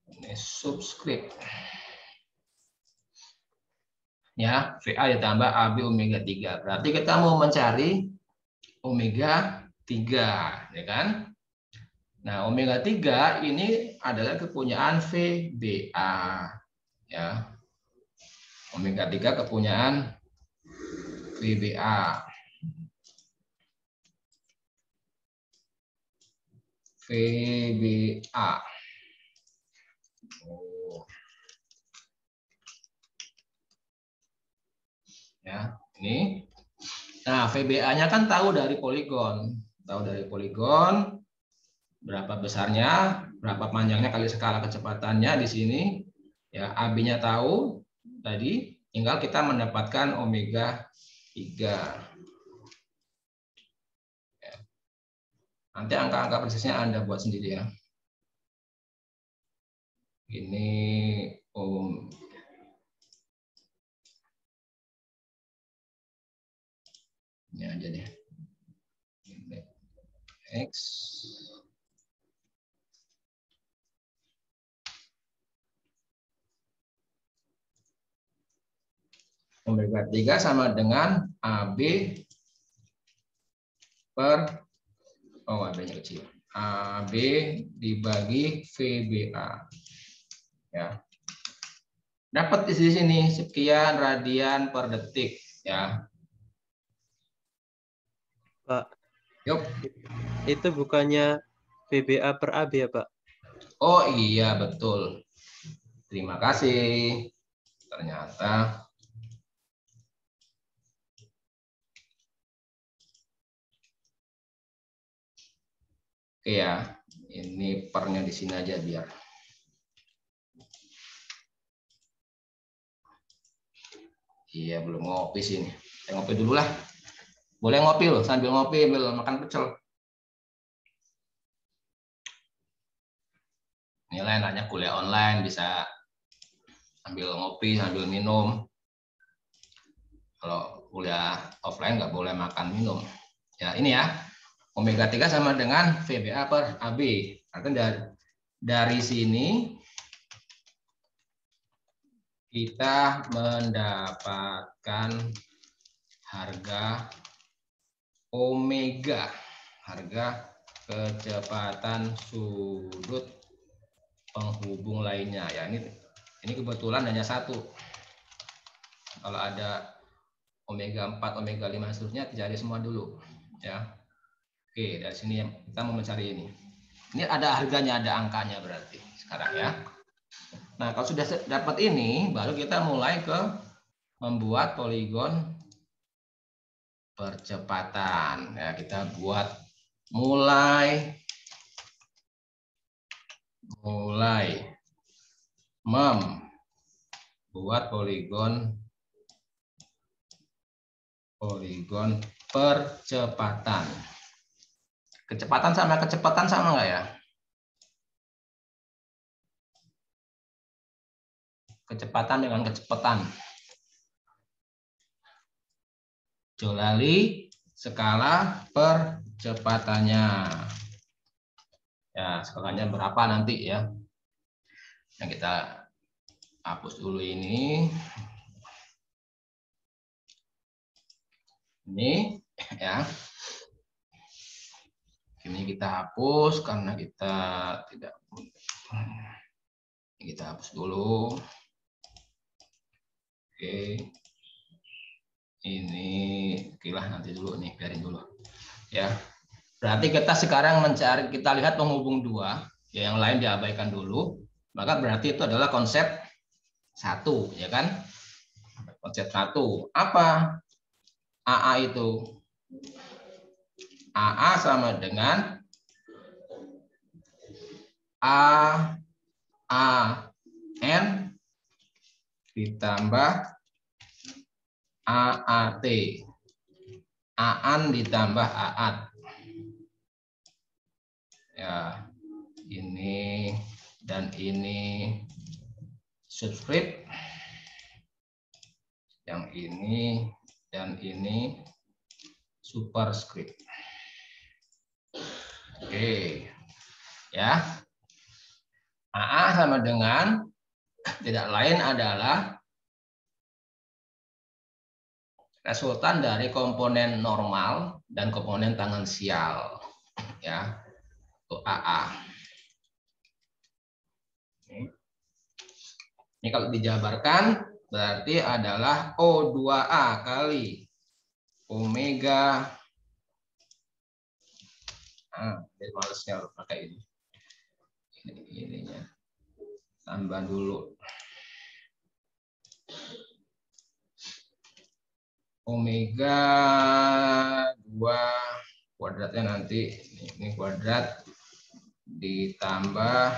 Speaker 1: Ini subscript. Ya, VA ditambah AB omega 3. Berarti kita mau mencari omega 3, ya kan? Nah, omega 3 ini adalah kepunyaan VBA, ya. Omega 3 kepunyaan VBA. VBA. Oh. Ya, ini. Nah, VBA-nya kan tahu dari poligon. Tahu dari poligon berapa besarnya, berapa panjangnya kali skala kecepatannya di sini. Ya, AB-nya tahu tadi, tinggal kita mendapatkan omega 3. Ya. Nanti angka-angka persisnya Anda buat sendiri ya. Ini ini aja deh. X Omega 3 sama dengan AB per, oh AB-nya kecil, AB dibagi VBA. Ya. Dapat di sini sekian radian per detik. Ya.
Speaker 5: Pak,
Speaker 1: Yuk.
Speaker 5: itu bukannya VBA per AB ya, Pak?
Speaker 1: Oh iya, betul. Terima kasih. Ternyata oke ya, ini pernya di sini aja biar. Iya, belum ngopi sini. Saya ngopi dulu lah. Boleh ngopi loh, sambil ngopi, sambil makan pecel. Ini lah enaknya kuliah online, bisa sambil ngopi, sambil minum. Kalau kuliah offline nggak boleh makan minum. Ya, ini ya. Omega 3 sama dengan VBA per AB. Artinya dari sini kita mendapatkan harga omega, harga kecepatan sudut penghubung lainnya. Ya, ini kebetulan hanya satu. Kalau ada omega 4, omega 5 seterusnya dicari semua dulu. Ya. Oke, dari sini kita mau mencari ini. Ini ada harganya, ada angkanya berarti sekarang ya. Nah, kalau sudah dapat ini, baru kita mulai ke membuat poligon percepatan. Ya, kita buat mulai membuat poligon percepatan. Kecepatan sama kecepatan sama nggak ya? Kecepatan dengan kecepatan. Jolali skala percepatannya. Ya, skalanya berapa nanti ya? Yang kita hapus dulu ini. Ini ya. Ini kita hapus karena kita tidak. Kita hapus dulu. Oke. Ini okelah nanti dulu nih, biarin dulu. Ya. Berarti kita sekarang mencari, kita lihat penghubung dua, ya, yang lain diabaikan dulu. Maka berarti itu adalah konsep satu, ya kan? Konsep satu. Apa AA itu? AA sama dengan AAN ditambah AAT. AAN ditambah AAT. Ya, ini dan ini subscript. Yang ini dan ini superscript. Oke. Ya. AA sama dengan tidak lain adalah resultan dari komponen normal dan komponen tangensial. Ya. Untuk AA. Ini kalau dijabarkan berarti adalah O2A kali omega. Jadi malesnya pakai ini. Ininya tambah dulu omega 2 kuadratnya nanti ini kuadrat ditambah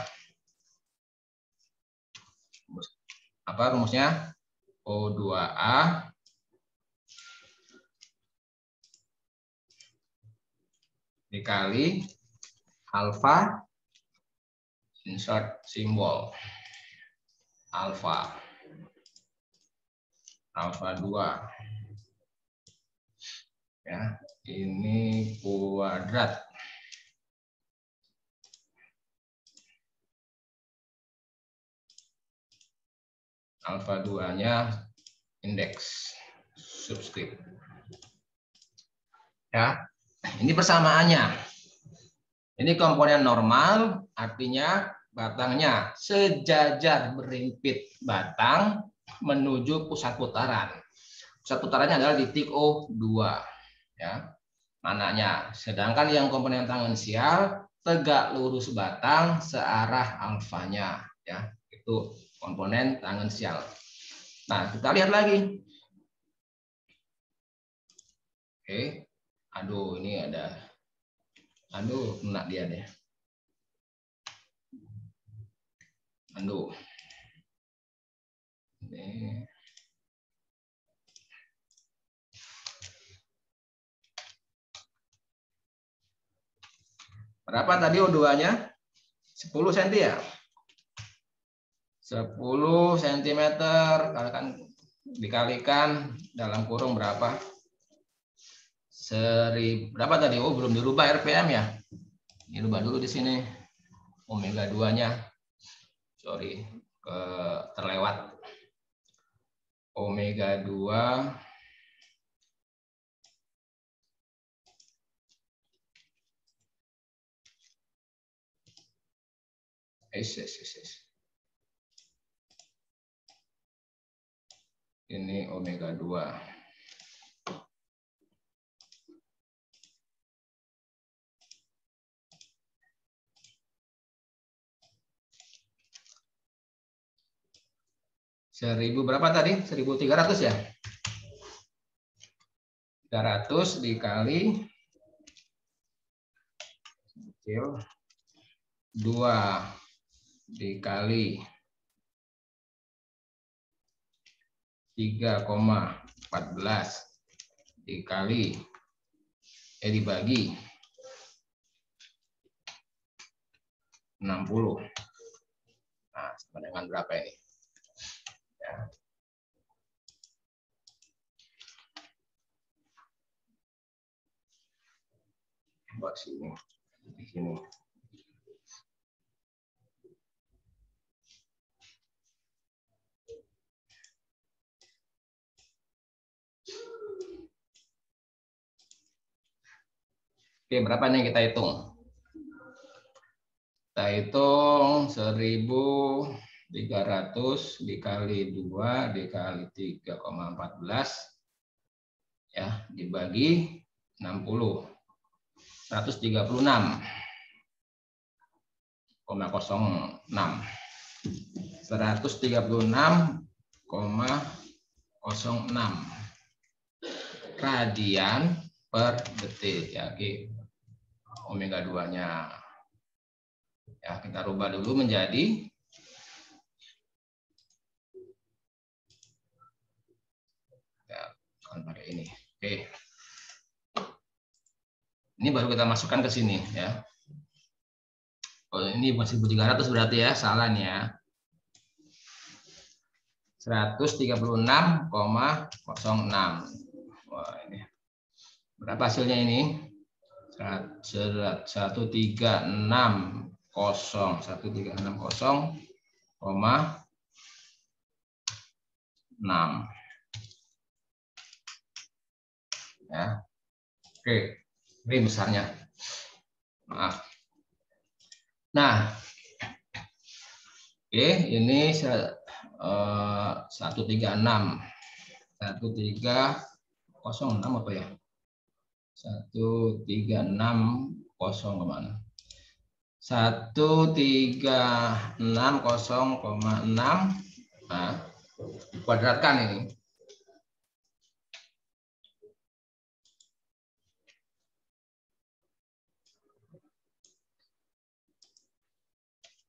Speaker 1: apa rumusnya O2A dikali alfa, insert simbol alfa 2 ya, ini kuadrat alfa 2-nya indeks subscript. Ya, ini persamaannya. Ini komponen normal, artinya batangnya sejajar berimpit batang menuju pusat putaran. Pusat putarannya adalah di titik O2, ya. Mananya. Sedangkan yang komponen tangensial tegak lurus batang searah alfanya, ya. Itu komponen tangensial. Nah, kita lihat lagi. Oke. Aduh, ini ada. Aduh, kena dia deh. Aduh. Ini. Berapa tadi O2-nya? 10 cm ya? 10 cm dikalikan dalam kurung berapa? 1000. Berapa tadi? Oh, belum dirubah RPM ya? Dirubah dulu di sini. Omega 2-nya. Sorry, terlewat. Omega 2 ini omega 2. Seribu berapa tadi? 1300 ya? 300 dikali 2 dikali 3,14 dikali dibagi 60. Nah, sama dengan berapa ini? Ya. Buat sini, di sini. Oke, berapa nih kita hitung? Kita hitung 1300 dikali 2 dikali 3,14 ya, dibagi 60. 136,06. 136,06 radian per detik ya. Omega 2-nya. Ya, kita rubah dulu menjadi ya, pakai ini. Oke. Ini baru kita masukkan ke sini ya. Oh, ini 1300 berarti ya, salah nih ya. 136,06. Wah, ini. Berapa hasilnya ini? 136,06,6 ya. Oke, ini besarnya. Maaf. Nah, oke, ini 136. 1306 apa ya? 1360 kemana? 136,0,6. Nah, dikuadratkan ini.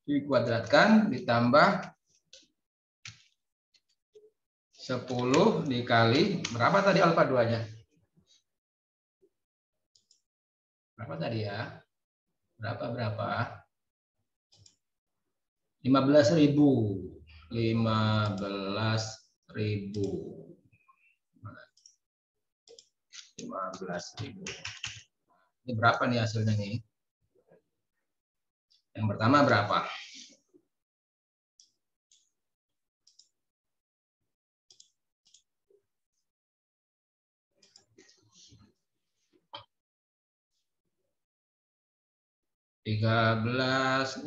Speaker 1: Dikuadratkan ditambah 10 dikali berapa tadi alfa 2-nya? Berapa tadi ya? Berapa? 15.000. 15.000. Ini berapa nih hasilnya nih? Yang pertama berapa? 1360.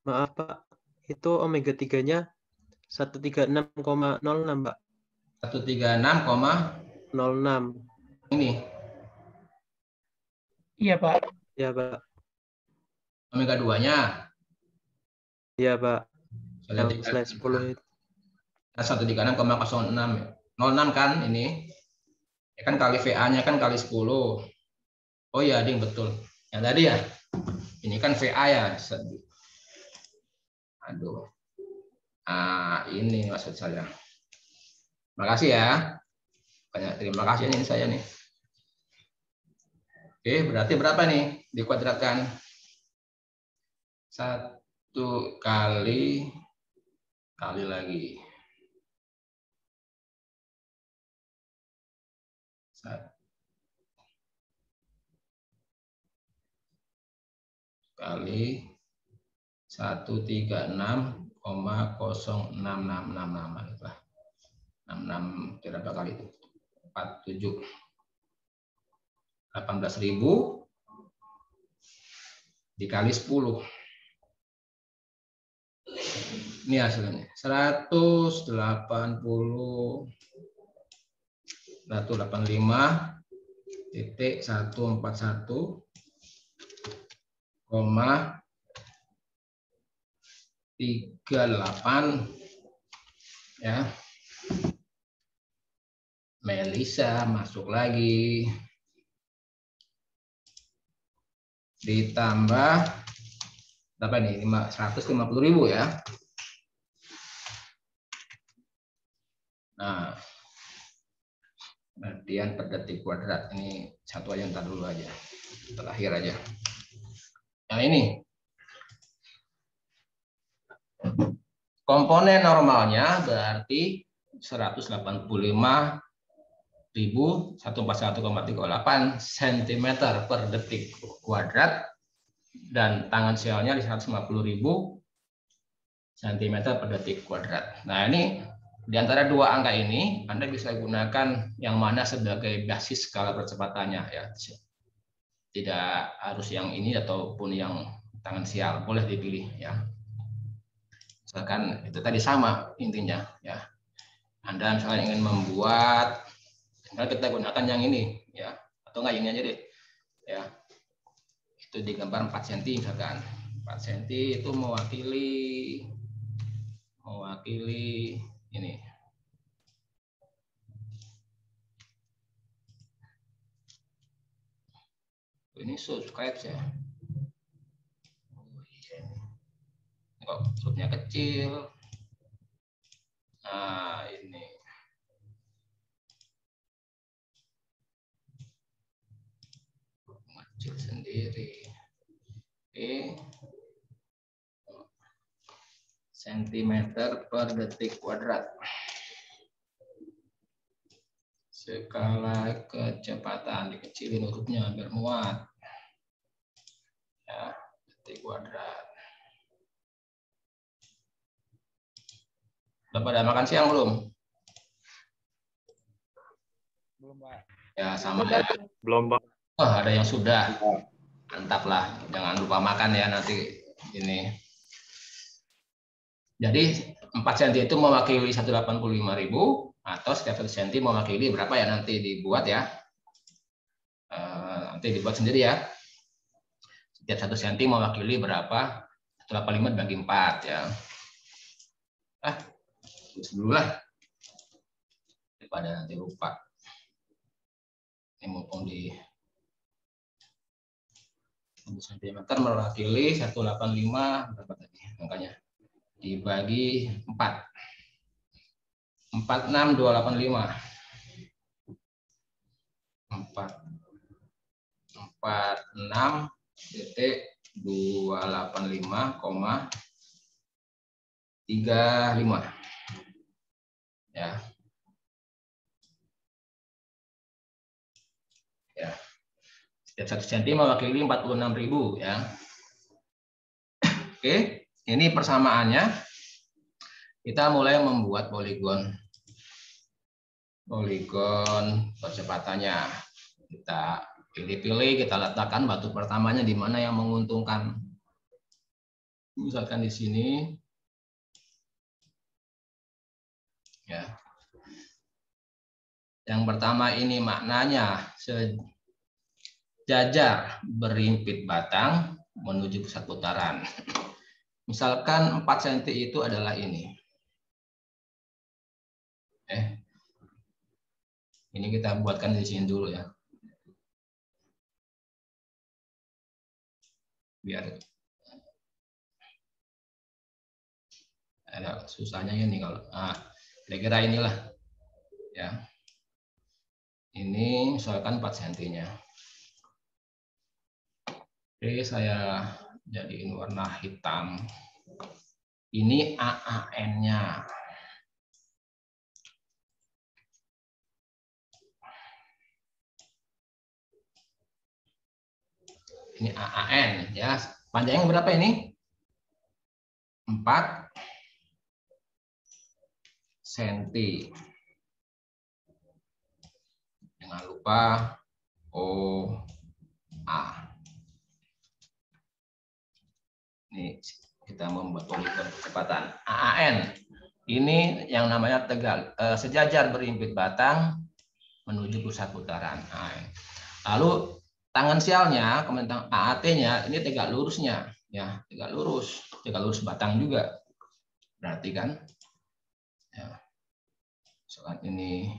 Speaker 5: Maaf Pak, itu omega 3-nya 136,06 Pak.
Speaker 1: 136,06 ini.
Speaker 2: Iya, Pak.
Speaker 5: Ya Pak.
Speaker 1: Omega 2-nya.
Speaker 5: Iya Pak.
Speaker 1: Saya
Speaker 5: Yang slide 10 itu.
Speaker 1: 136,06. 06 kan ini. Ya kan kali VA-nya kan kali 10. Oh iya, Ding, betul. Yang tadi ya. Ini kan VA ya. Aduh. Ini maksud saya. Makasih ya. Banyak terima kasih ini saya nih. Oke, berarti berapa nih dikuadratkan? 1 kali lagi. 1 kali 136,0666 lah. 66 berapa kali itu? 47. 18.000 dikali 10. Ini hasilnya 185.141,38 ya. Melisa masuk lagi. Ditambah berapa nih? 150.000 ya. Nah, radian per detik kuadrat ini satu aja, ntar dulu aja, terakhir aja. Yang ini komponen normalnya berarti 185.141,38 cm per detik kuadrat, dan tangan sialnya di 150.000 cm per detik kuadrat. Nah, ini di antara dua angka ini Anda bisa gunakan yang mana sebagai basis skala percepatannya ya. Tidak harus yang ini ataupun yang tangan sial, boleh dipilih ya. Misalkan itu tadi sama intinya ya. Anda misalnya ingin membuat, tinggal kita gunakan yang ini ya, atau enggak ini aja deh ya. Itu digambar 4 cm misalkan. 4 cm itu mewakili ini. Ini subscribe ya. Oh iya. Kok hurufnya kecil. Nah, ini. Kecil sendiri. Oke. Sentimeter per detik kuadrat. Skala kecepatan dikecilin hurufnya biar muat. Ya, detik kuadrat. Udah pada makan siang belum?
Speaker 3: Belum, Pak.
Speaker 1: Ya, sama ya.
Speaker 6: Belum, Pak.
Speaker 1: Oh, ada yang sudah. Mantap lah. Jangan lupa makan ya nanti ini. Jadi 4 cm itu mewakili 185.000, atau setiap 1 cm mewakili berapa ya, nanti dibuat ya. Nanti dibuat sendiri ya. Setiap 1 cm mewakili berapa? 185 dibagi 4 ya. Tulis dulu lah. Daripada nanti lupa. Ini mumpung di cm mewakili 185 berapa tadi angkanya? Dibagi 4. 46285. 46.285,35 ya. Ya. Setiap 1 cm mewakili 46.000 ya. Oke, ini persamaannya. Kita mulai membuat poligon percepatannya. Kita Pilih-pilih, kita letakkan batu pertamanya di mana yang menguntungkan. Misalkan di sini. Ya. Yang pertama ini maknanya sejajar berimpit batang menuju pusat putaran. Misalkan 4 cm itu adalah ini. Ini kita buatkan di sini dulu ya. Biar ada susahnya ini kalau kira-kira inilah ya. Ini misalkan 4 cm-nya. Oke, saya jadiin warna hitam. Ini AAN-nya. Ini AAN ya. Panjangnya berapa ini? 4 cm. Jangan lupa OA. Ini kita membuat poligon kecepatan. AAN. Ini yang namanya sejajar berimpit batang menuju pusat putaran. Lalu tangan sialnya, kemudian AAT-nya, ini tegak lurusnya, ya, tegak lurus batang juga. Berarti kan, ya, soal ini,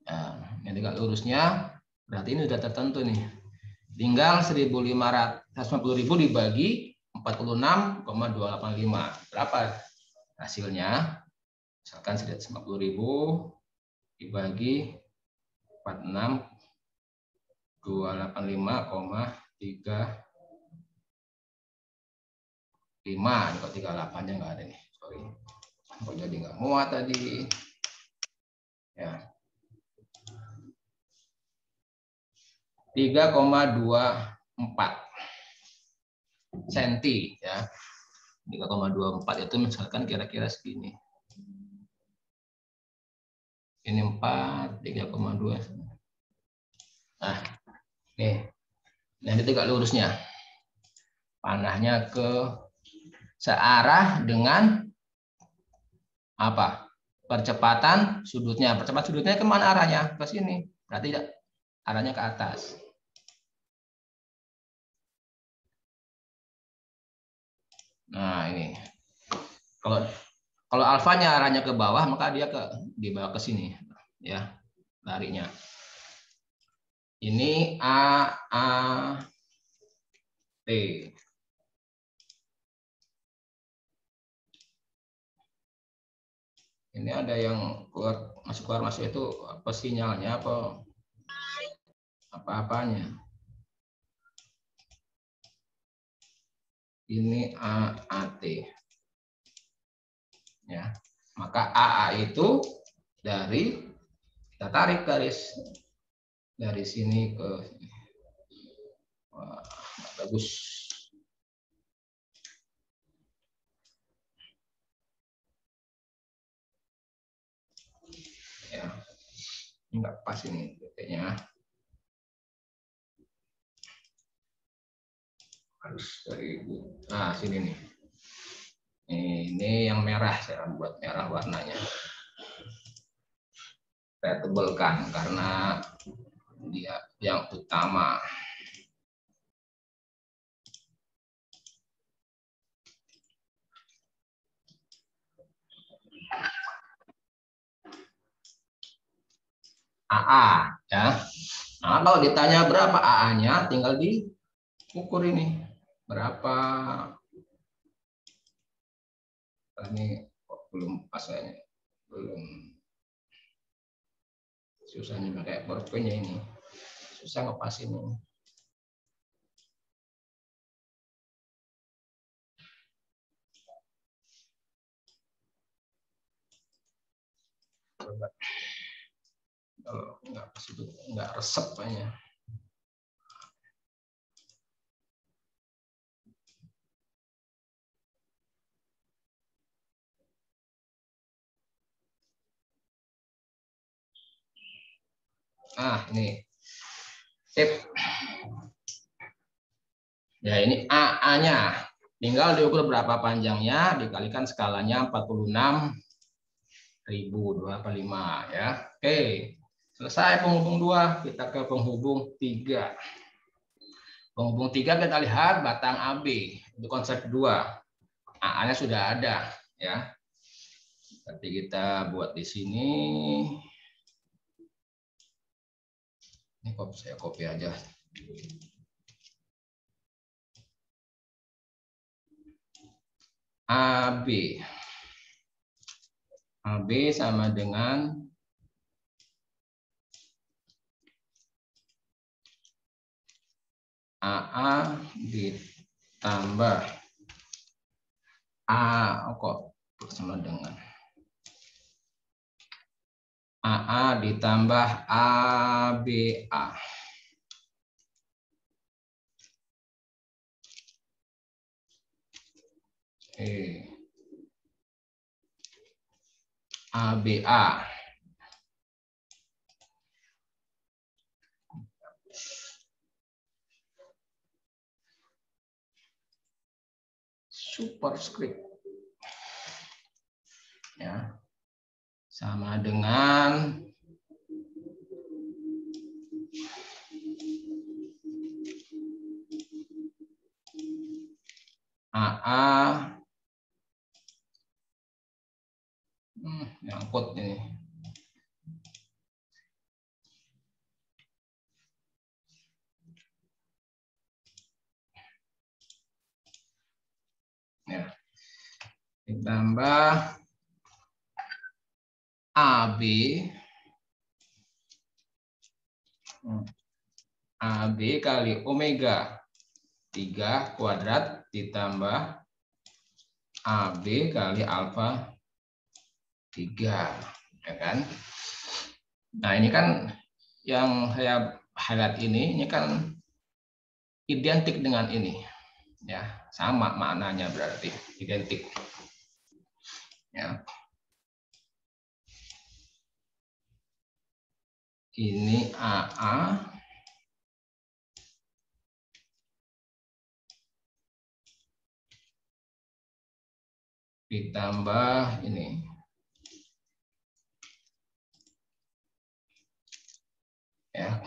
Speaker 1: ya, yang tegak lurusnya, berarti ini sudah tertentu nih. Tinggal 150.000 dibagi 46,285. Berapa hasilnya? Misalkan 150.000 dibagi 46 285,35. Ini kok 38-nya nggak ada nih, sorry. Kok jadi nggak muat tadi. Ya. 3,24 cm ya. 3,24 itu misalkan kira-kira segini. Ini 4, 3,2. Nah, nih. Nah, ini tegak lurusnya. Panahnya ke searah dengan apa? Percepatan sudutnya. Percepatan sudutnya kemana arahnya? Ke sini. Berarti arahnya ke atas. Nah, ini. Kalau alfanya arahnya ke bawah, maka dia dibawa ke sini, ya, larinya. Ini AAT. Ini ada yang keluar masuk itu apa sinyalnya apa-apanya. Ini AAT. Ya. Maka AA itu kita tarik garis dari sini ke bagus. Ya. Enggak pas ini titiknya. Harus dari sini nih. Ini yang merah, saya buat merah warnanya. Saya tebelkan karena dia yang utama. AA ya. Nah, kalau ditanya berapa AA-nya, tinggal diukur ini. Berapa? Ini belum pas saya, belum. Susahnya pakai PowerPoint-nya ini. Susah ngepasin ini. Coba. Kalau nggak pas itu nggak resep kayaknya. Nah, ini. Sip. Ya, ini AA-nya. Tinggal diukur berapa panjangnya, dikalikan skalanya 46.245 ya. Oke. Selesai penghubung 2, kita ke penghubung 3. Penghubung 3 kita lihat batang AB. Itu konsep 2. AA-nya sudah ada ya. Nanti kita buat di sini. Ini saya copy aja. AB. AB sama dengan AA ditambah kok sama dengan AA ditambah ABA. ABA. Superscript. Ya. Sama dengan AA nyangkut ini. Ya. Ditambah AB AB kali omega 3 kuadrat ditambah AB kali alfa 3, ya kan? Nah, ini kan yang saya highlight ini kan identik dengan ini. Ya, sama maknanya berarti identik. Ya. Ini AA ditambah ini. Ya.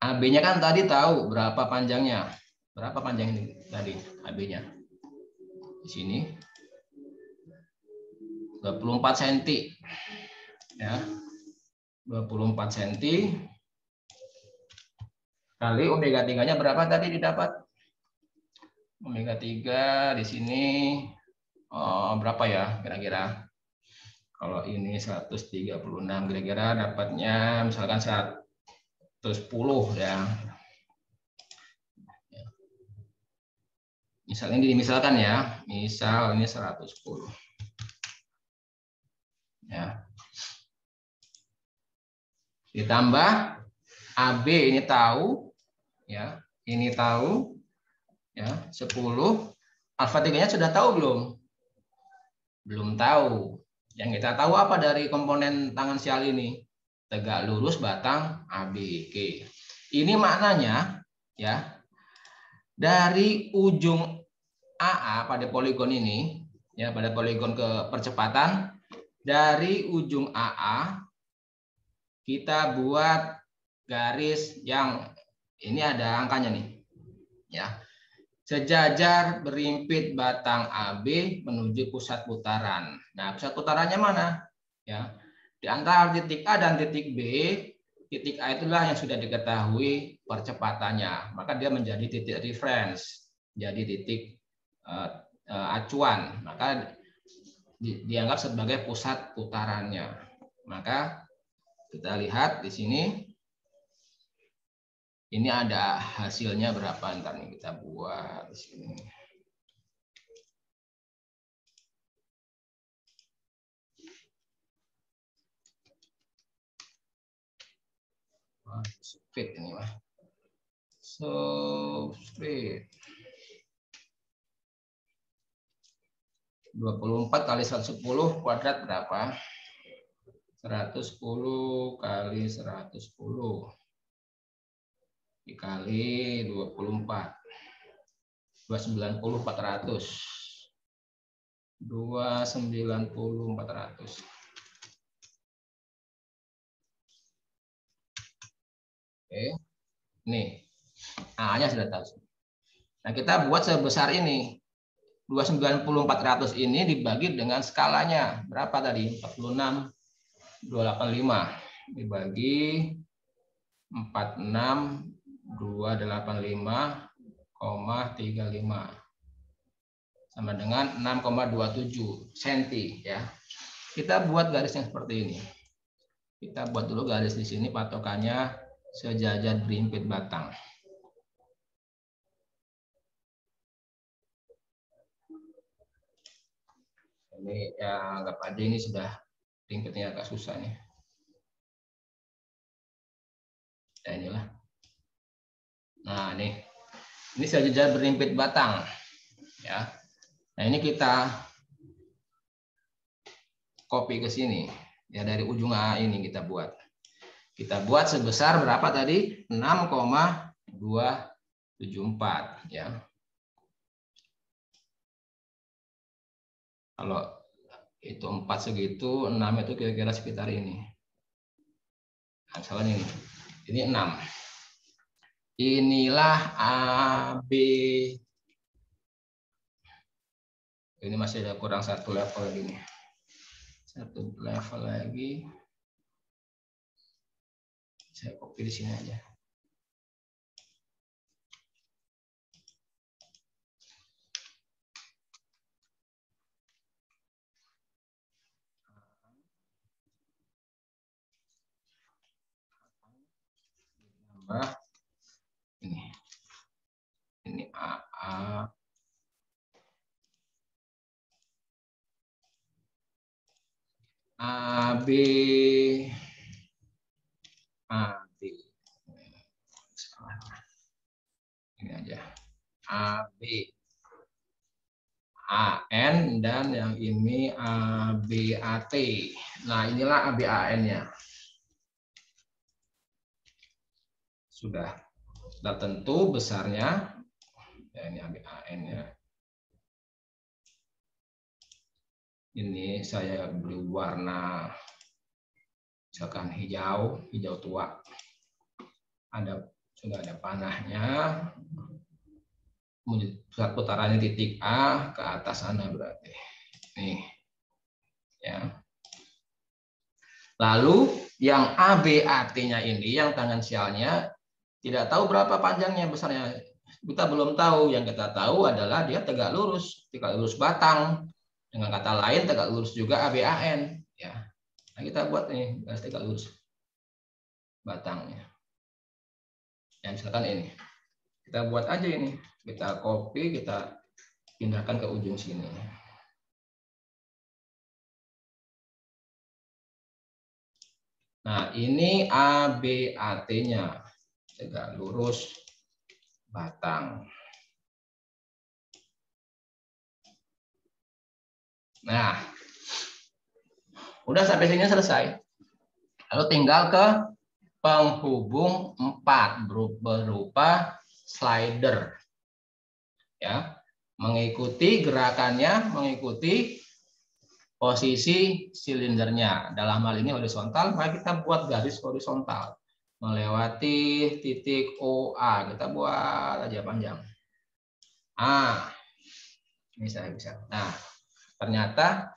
Speaker 1: AB-nya kan tadi tahu berapa panjangnya. Berapa panjang ini tadi AB-nya? Di sini 24 cm. Ya. 24 cm kali omega 3-nya berapa tadi didapat? Omega 3 di sini berapa ya kira-kira? Kalau ini 136 kira-kira dapatnya misalkan 110 ya. Misalkan ya, misal ini 110. Ya. Ditambah AB ini tahu ya, ini tahu ya, 10. Alfa 3-nya sudah tahu belum? Belum tahu. Yang kita tahu apa dari komponen tangan sial ini? Tegak lurus batang ABG. Ini maknanya ya, dari ujung AA pada poligon ini ya, pada poligon ke percepatan, dari ujung AA kita buat garis yang ini ada angkanya nih ya, sejajar berimpit batang AB menuju pusat putaran. Nah, pusat putarannya mana ya? Di antara titik A dan titik B. Titik A itulah yang sudah diketahui percepatannya, maka dia menjadi titik reference, jadi titik acuan, maka dianggap sebagai pusat putarannya. Maka kita lihat di sini, ini ada hasilnya berapa, ntar nih kita buat di sini. Speed ini mah. So speed 24 kali 110 kuadrat berapa? 110 kali 110 dikali 24. 290 400. 290 400. Oke. Nih. A-nya sudah tahu. Nah, kita buat sebesar ini. 290 400 ini dibagi dengan skalanya. Berapa tadi? 46 285 dibagi 46 285,35 sama dengan 6,27 cm ya. Kita buat garisnya seperti ini. Kita buat dulu garis di sini, patokannya sejajar berimpit batang. Ini ya anggap aja ini sudah berimpitnya agak susah nih. Ya inilah. Nah ini sejajar berimpit batang ya. Nah ini kita copy ke sini ya, dari ujung A ini kita buat sebesar berapa tadi? 6,274 ya. Kalau itu 4 segitu, 6 itu kira-kira sekitar ini. Nah, misalnya ini 6. Inilah AB. Ini masih ada kurang satu level lagi nih. Satu level lagi. Saya copy di sini aja. Tambah ini AA AB ini aja AB AN dan yang ini ABAT. Nah inilah ABAN-nya. Sudah tentu besarnya. Ya, ini ABAN-nya. Ini saya beri warna misalkan hijau tua. Sudah ada panahnya. Kemudian pusat putarannya titik A ke atas sana berarti. Nih. Ya. Lalu yang ABAT-nya ini, yang tangensialnya tidak tahu berapa panjangnya, besarnya. Kita belum tahu. Yang kita tahu adalah dia tegak lurus batang. Dengan kata lain tegak lurus juga ABAN. Ya. Nah kita buat nih garis tegak lurus batangnya. Yang misalkan ini, kita buat aja ini, kita copy, kita pindahkan ke ujung sini. Nah ini ABAT-nya, tegak lurus batang. Nah, udah sampai sini selesai. Lalu tinggal ke penghubung 4 berupa slider. Ya, mengikuti gerakannya, mengikuti posisi silindernya. Dalam hal ini horizontal, maka kita buat garis horizontal melewati titik OA. Kita buat aja panjang. Ini saya bisa. Nah, ternyata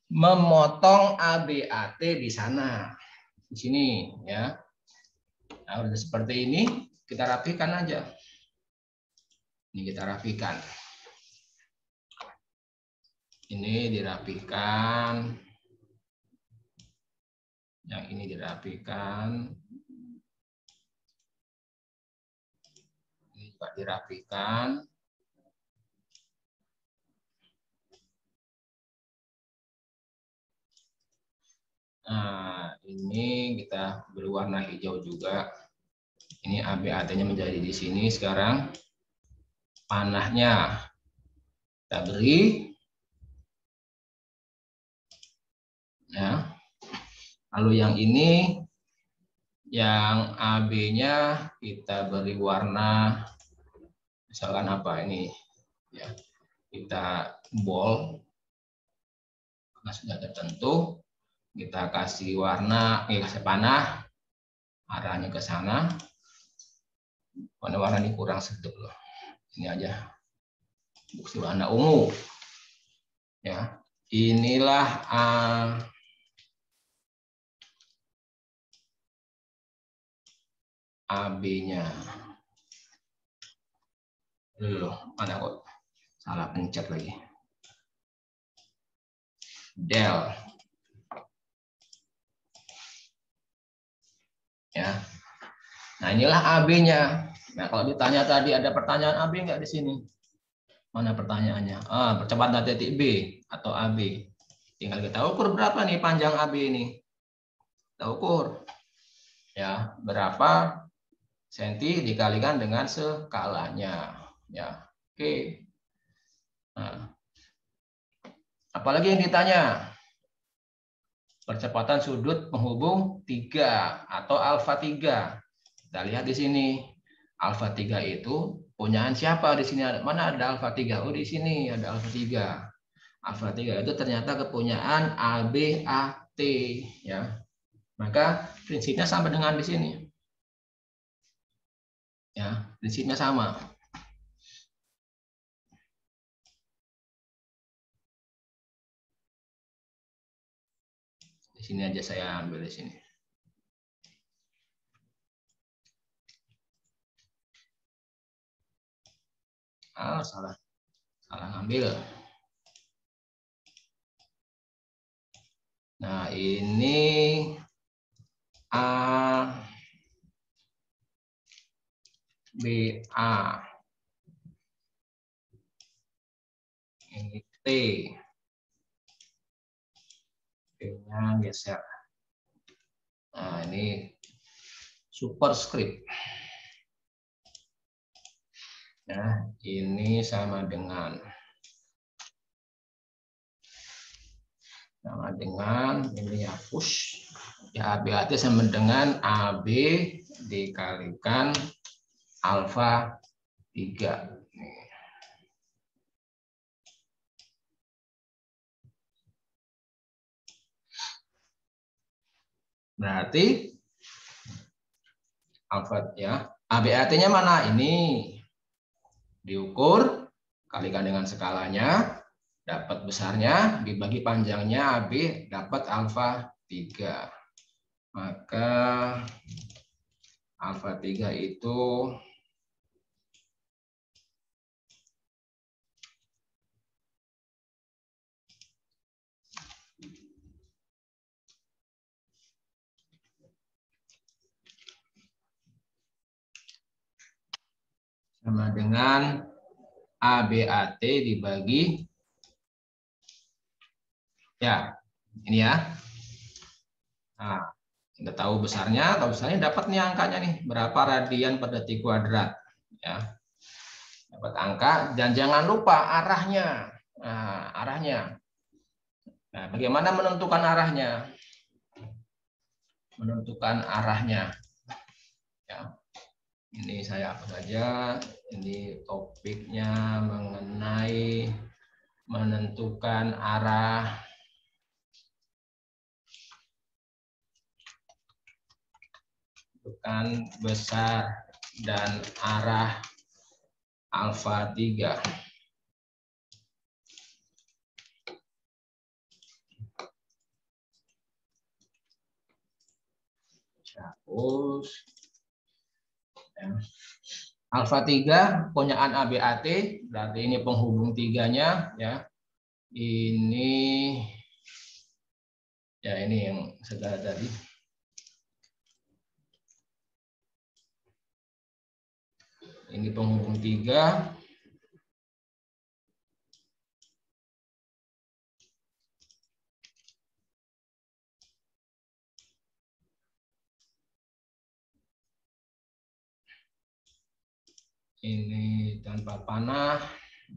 Speaker 1: memotong ABAT di sana, di sini, ya. Nah, udah seperti ini, kita rapikan aja. Ini kita rapikan. Ini dirapikan. Yang ini dirapikan. Ini juga dirapikan. Nah, ini kita berwarna hijau juga. Ini ABAT-nya menjadi di sini sekarang. Panahnya kita beri. Ya. Lalu yang ini, yang AB-nya kita beri warna, misalkan apa ini, ya kita bold, karena sudah tertentu, kita kasih warna, kasih panah, arahnya ke sana. Warna-warna ini kurang sedap loh. Ini aja, warna ungu. Ya, inilah AB-nya. Loh, mana kok salah pencet lagi. Del. Ya. Nah, inilah AB-nya. Nah, kalau ditanya tadi ada pertanyaan AB nggak di sini? Mana pertanyaannya? Percepatan titik B atau AB. Tinggal kita ukur berapa nih panjang AB ini. Kita ukur. Ya, berapa senti dikalikan dengan skalanya. Ya, oke. Nah, apalagi yang ditanya? Percepatan sudut penghubung 3 atau alfa 3. Kita lihat di sini. Alfa 3 itu punyaan siapa di sini? Mana ada alfa 3? Oh, di sini ada alfa 3. Alfa 3 itu ternyata kepunyaan ABAT, ya. Maka prinsipnya sama dengan di sini. Ya, prinsipnya sama. Di sini aja saya ambil di sini. Salah ngambil. Nah, ini A BA. Ini T. T-nya geser. Nah, ini superscript. Nah, ini sama dengan ini ya push. Ya, ABAT sama dengan AB dikalikan alfa 3. Berarti alfa ya, ABAT-nya mana? Ini diukur, kalikan dengan skalanya, dapat besarnya, dibagi panjangnya AB, dapat alfa 3. Maka alfa 3 itu sama dengan ABAT dibagi, ya, ini ya. Nah, kita tahu besarnya dapat nih angkanya nih, berapa radian per detik kuadrat. Ya, dapat angka, dan jangan lupa arahnya. Nah, arahnya. Nah, bagaimana menentukan arahnya? Ya. Ini saya hapus saja. Ini topiknya mengenai menentukan arah besar dan arah alfa 3. Hapus. Alfa 3 punyaan ABAT, berarti ini penghubung 3-nya ya. Ini ya, ini yang segala tadi. Ini penghubung 3. Ini tanpa panah,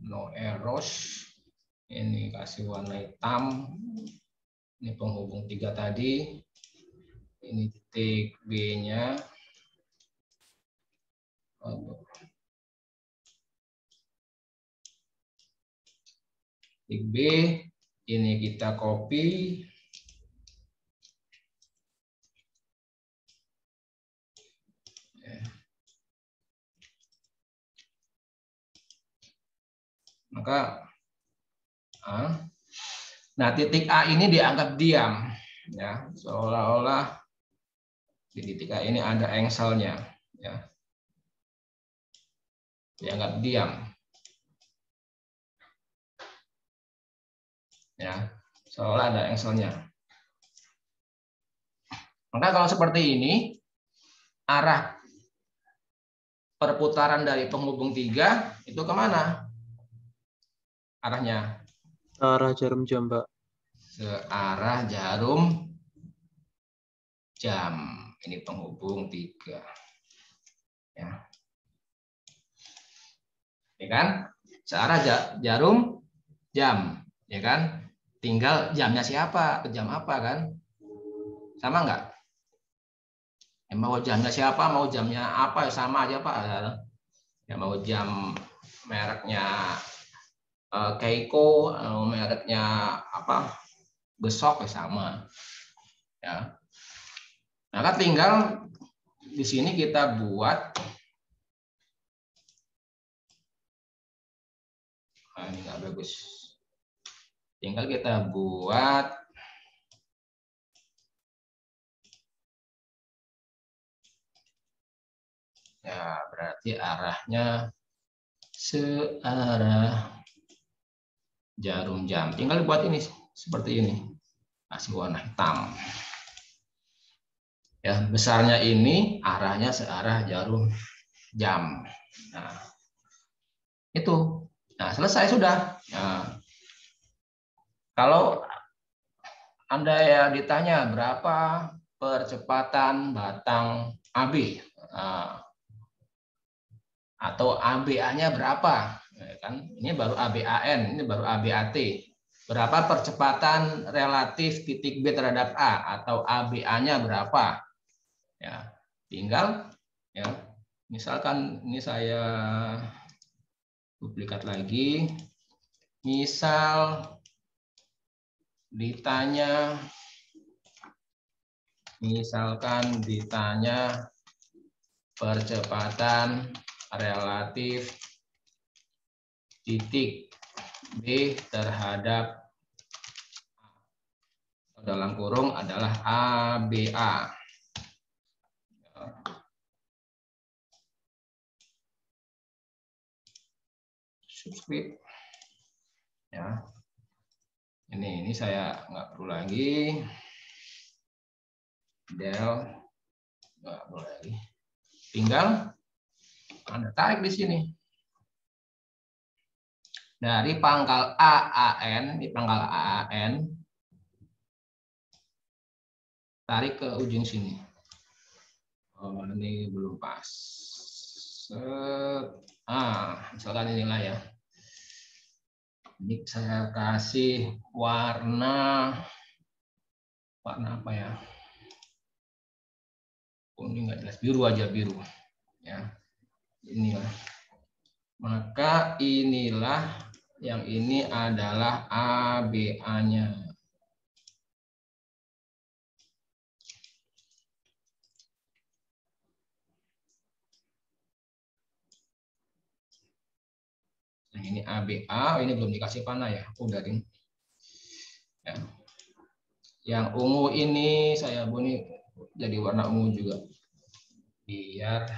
Speaker 1: no errors. Ini kasih warna hitam. Ini penghubung 3 tadi. Ini titik B-nya. Titik B, ini kita copy. Maka, nah titik A ini dianggap diam, ya, seolah-olah di titik A ini ada engselnya, ya, dianggap diam, ya, seolah ada engselnya. Maka kalau seperti ini, arah perputaran dari penghubung 3 itu kemana? Arahnya?
Speaker 5: Arah jarum jam, Pak.
Speaker 1: Searah jarum jam. Ini penghubung 3. Ya. Ya kan? Searah jarum jam, ya kan? Tinggal jamnya siapa, ke jam apa kan? Sama enggak? Ya, mau jamnya siapa, mau jamnya apa, sama aja Pak. Ya, mau jam mereknya Keiko, mereknya apa, besok ya sama, ya. Maka tinggal di sini kita buat, ini nggak bagus, tinggal kita buat ya, berarti arahnya searah jarum jam. Tinggal buat ini seperti ini, kasih warna hitam. Ya, besarnya ini arahnya searah jarum jam. Nah, itu. Nah, selesai sudah. Nah, kalau Anda ya ditanya berapa percepatan batang AB, atau ABA-nya berapa, kan? Ini baru ABAN, ini baru ABAT. Berapa percepatan relatif titik B terhadap A, atau ABA-nya berapa? Ya, tinggal ya. Misalkan ini saya duplikat lagi. Misal ditanya, misalkan ditanya percepatan relatif titik B terhadap dalam kurung adalah ABA. Subscript ya. Ini saya nggak perlu lagi. Del nggak perlu lagi. Tinggal Anda tarik di sini. Dari pangkal AAN, di pangkal AAN, tarik ke ujung sini. Oh, ini belum pas. Misalkan inilah ya. Ini saya kasih warna apa ya? Ini nggak jelas, biru aja, biru. Ya, inilah. Maka inilah, yang ini adalah ABA-nya. Nah, ini ABA, ini belum dikasih panah ya, udah ini. Ya. Yang ungu ini saya bunyi jadi warna ungu juga, biar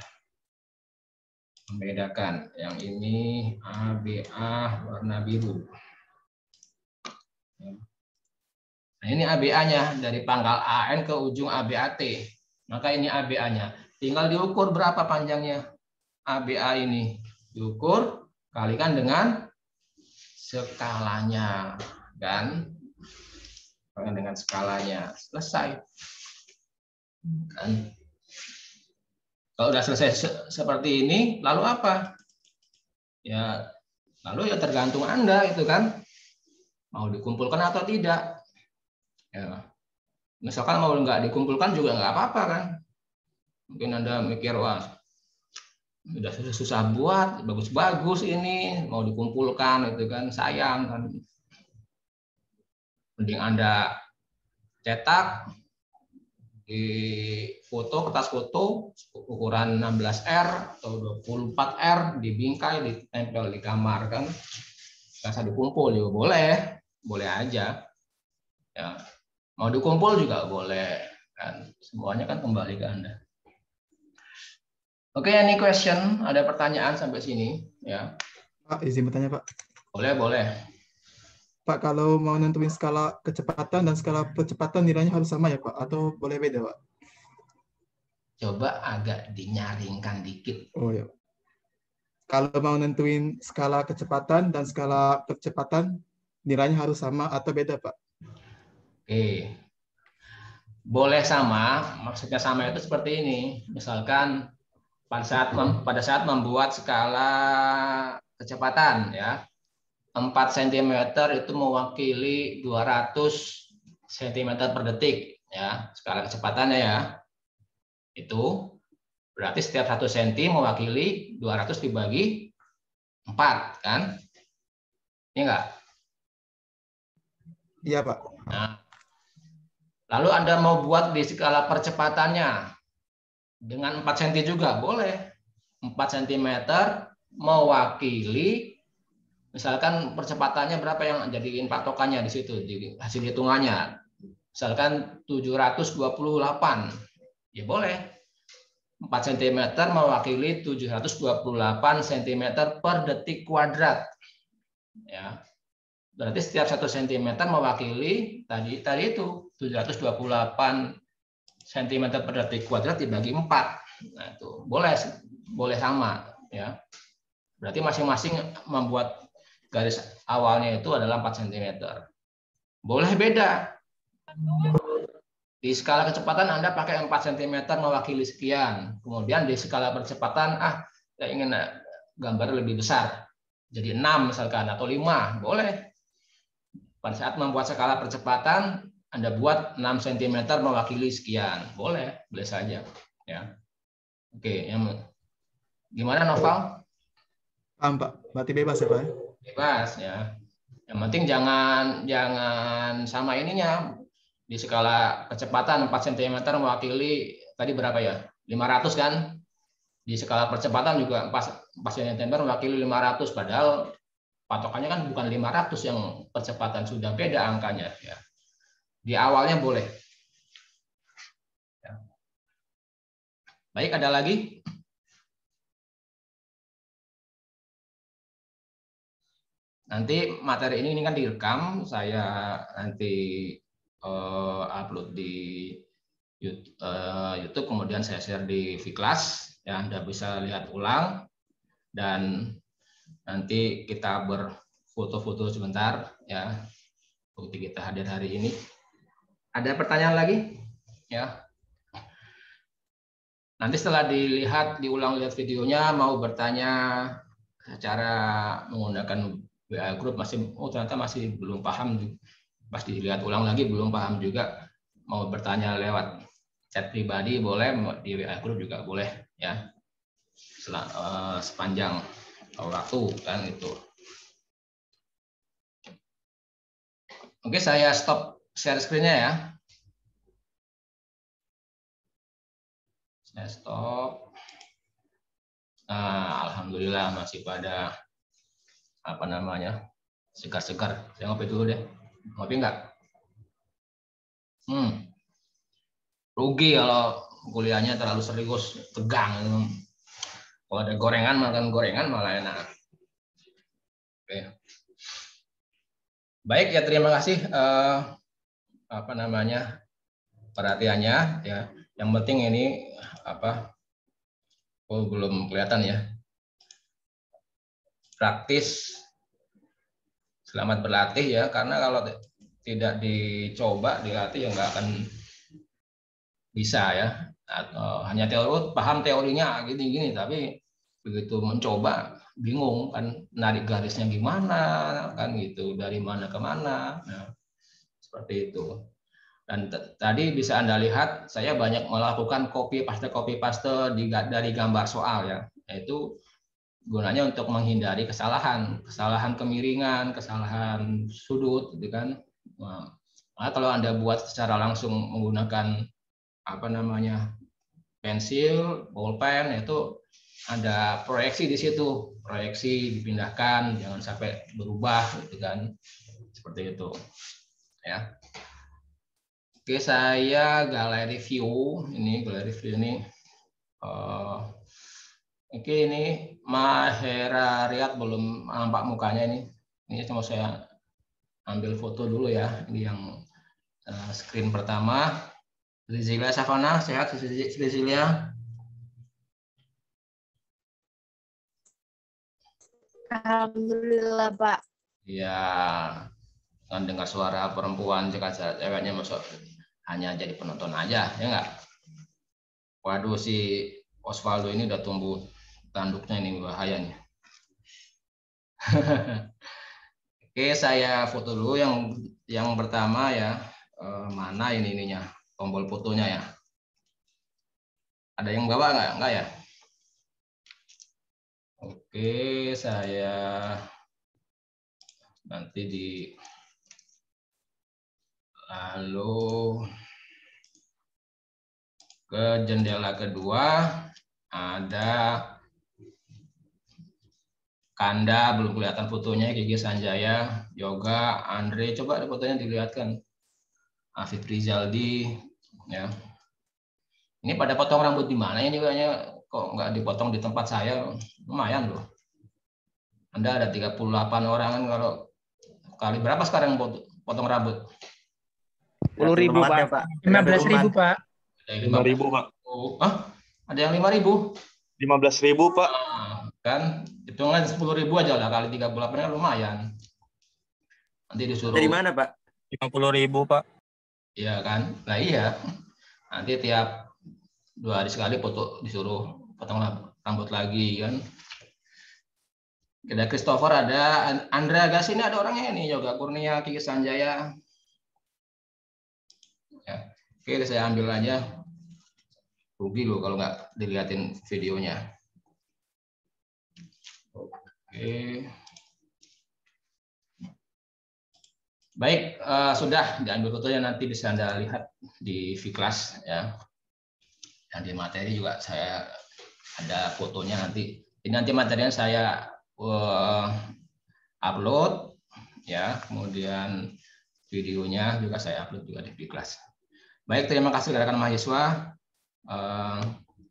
Speaker 1: membedakan. Yang ini ABA warna biru. Nah, ini ABA-nya dari pangkal AN ke ujung ABAT. Maka ini ABA-nya. Tinggal diukur berapa panjangnya ABA ini. Diukur, kalikan dengan skalanya. Dan dengan skalanya. Selesai. Dan kalau sudah selesai seperti ini, lalu apa? Ya, lalu ya tergantung Anda itu kan. Mau dikumpulkan atau tidak. Ya. Misalkan mau nggak dikumpulkan juga nggak apa-apa kan. Mungkin Anda mikir, wah udah susah buat, bagus-bagus ini, mau dikumpulkan itu kan, sayang kan. Mending Anda cetak di foto, kertas foto ukuran 16R atau 24R, dibingkai, ditempel di kamar kan. Rasa dikumpul juga boleh aja. Ya. Mau dikumpul juga boleh kan. Semuanya kan kembali ke Anda. Oke, any question? Ada pertanyaan sampai sini? Ya.
Speaker 2: Pak, izin bertanya, Pak.
Speaker 1: Boleh.
Speaker 2: Pak, kalau mau nentuin skala kecepatan dan skala percepatan nilainya harus sama ya, Pak? Atau boleh beda, Pak?
Speaker 1: Coba agak dinyaringkan dikit.
Speaker 2: Oh ya. Kalau mau nentuin skala kecepatan dan skala percepatan nilainya harus sama atau beda, Pak?
Speaker 1: Oke. Boleh sama, maksudnya sama itu seperti ini. Misalkan pada saat membuat skala kecepatan ya, 4 cm itu mewakili 200 cm per detik ya, skala kecepatannya ya. Itu berarti setiap 1 cm mewakili 200 dibagi 4 kan? Ini enggak?
Speaker 2: Iya, Pak.
Speaker 1: Nah, lalu Anda mau buat di skala percepatannya dengan 4 cm juga boleh. 4 cm mewakili, misalkan percepatannya berapa yang jadiin patokannya di situ, di hasil hitungannya. Misalkan 728, ya boleh. 4 cm mewakili 728 cm per detik kuadrat. Ya. Berarti setiap 1 cm mewakili tadi itu 728 cm per detik kuadrat dibagi 4. Nah, itu boleh sama ya. Berarti masing-masing membuat garis awalnya itu adalah 4 cm. Boleh beda. Di skala kecepatan Anda pakai 4 cm mewakili sekian. Kemudian di skala percepatan, saya ingin gambar lebih besar. Jadi 6 misalkan, atau 5, boleh. Pada saat membuat skala percepatan, Anda buat 6 cm mewakili sekian. Boleh saja. Ya. Oke, gimana Noval?
Speaker 2: Paham, Pak. Berarti bebas ya, Pak?
Speaker 1: Bebas ya. Yang penting jangan sama ininya. Di skala kecepatan 4 cm mewakili tadi berapa ya? 500 kan? Di skala percepatan juga 4 cm mewakili 500, padahal patokannya kan bukan 500 yang percepatan, sudah beda angkanya ya. Di awalnya boleh. Ya. Baik, ada lagi? Nanti materi ini kan direkam, saya nanti upload di YouTube, kemudian saya share di Vclass, ya Anda bisa lihat ulang, dan nanti kita berfoto-foto sebentar ya, bukti kita hadir hari ini. Ada pertanyaan lagi? Ya. Nanti setelah diulang lihat videonya, mau bertanya secara menggunakan WA Group, ternyata masih belum paham, pas dilihat ulang lagi belum paham juga, mau bertanya lewat chat pribadi boleh, di WA Group juga boleh ya, sepanjang waktu kan itu. Oke, saya stop share screen-nya ya. Saya stop. Nah, alhamdulillah masih pada segar-segar. Saya ngopi dulu deh. Ngopi enggak? Rugi kalau kuliahnya terlalu serius, tegang. Kalau ada gorengan, makan gorengan malah enak. Oke. Baik ya, terima kasih perhatiannya ya. Yang penting ini belum kelihatan ya. Praktis, selamat berlatih ya, karena kalau tidak dicoba, dilatih ya nggak akan bisa ya. Atau hanya teori, paham teorinya gini-gini, tapi begitu mencoba bingung kan, narik garisnya gimana kan gitu, dari mana ke mana. Nah, seperti itu. Dan tadi bisa Anda lihat, saya banyak melakukan copy paste dari gambar soal ya, yaitu gunanya untuk menghindari kesalahan kemiringan, kesalahan sudut, gitu kan. Nah, kalau Anda buat secara langsung menggunakan pensil, bolpen, itu ada proyeksi di situ, proyeksi dipindahkan, jangan sampai berubah, gitu kan, seperti itu, ya. Oke, saya galeri view ini. Oke, ini Mahera Riyad belum nampak mukanya ini. Ini cuma saya ambil foto dulu ya. Ini yang screen pertama. Rizilia Savana, sehat Rizilia?
Speaker 7: Alhamdulillah, Pak.
Speaker 1: Ya, kan dengar suara perempuan, ceweknya masuk hanya jadi penonton aja, ya enggak? Waduh, si Osvaldo ini udah tumbuh tanduknya, ini bahaya nih. Oke, saya foto dulu yang pertama ya. Mana ininya tombol fotonya ya? Ada yang bawa nggak? Enggak ya? Oke, saya nanti lalu ke jendela kedua ada Kanda, belum kelihatan fotonya, Gigi Sanjaya, Yoga, Andre, coba ada fotonya dilihatkan. Afif Rizaldi, ya. Ini pada potong rambut di mana ini kayaknya, kok nggak dipotong di tempat saya, lumayan loh. Anda ada 38 orang kan, kalau kali berapa sekarang potong rambut?
Speaker 3: 10.000 Pak.
Speaker 8: 15.000 Pak.
Speaker 6: 5.000 Pak.
Speaker 1: Ada yang 5.000?
Speaker 6: 15.000 Pak.
Speaker 1: Kan hitungan 10.000 aja lah, kali 38 kan lumayan. Nanti disuruh.
Speaker 8: Dari mana Pak?
Speaker 6: 50.000 Pak.
Speaker 1: Iya kan? Nah iya. Nanti tiap 2 hari sekali disuruh potong rambut lagi kan. Ada Christopher, ada Andrea Gas, ini ada orangnya ini, Yoga Kurnia, Kiki Sanjaya. Ya. Oke, saya ambil aja. Rugi loh kalau nggak dilihatin videonya. Oke. Baik, sudah diambil fotonya, nanti bisa Anda lihat di V-Class ya. Dan di materi juga saya ada fotonya nanti. Ini nanti materinya saya upload ya, kemudian videonya juga saya upload juga di V-Class. Baik, terima kasih rekan mahasiswa.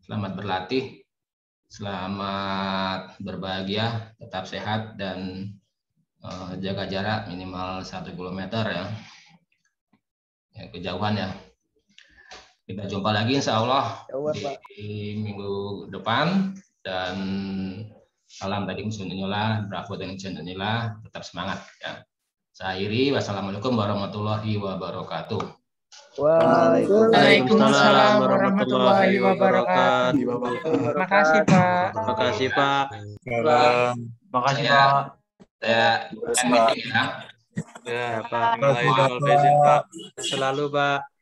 Speaker 1: Selamat berlatih, selamat berbahagia, tetap sehat dan jaga jarak minimal 1 km ya, kejauhan ya. Kita jumpa lagi insya Allah di minggu depan, dan salam dari Sunnilah, bravo dari Sunnilah, tetap semangat ya. Saya akhiri, wassalamualaikum warahmatullahi wabarakatuh.
Speaker 8: Waalaikumsalam warahmatullahi wabarakatuh. Terima kasih Pak.
Speaker 5: Terima kasih Pak.
Speaker 6: Terima kasih Pak.
Speaker 1: Saya meeting ya.
Speaker 5: Ya Pak. Pak. Selalu Pak.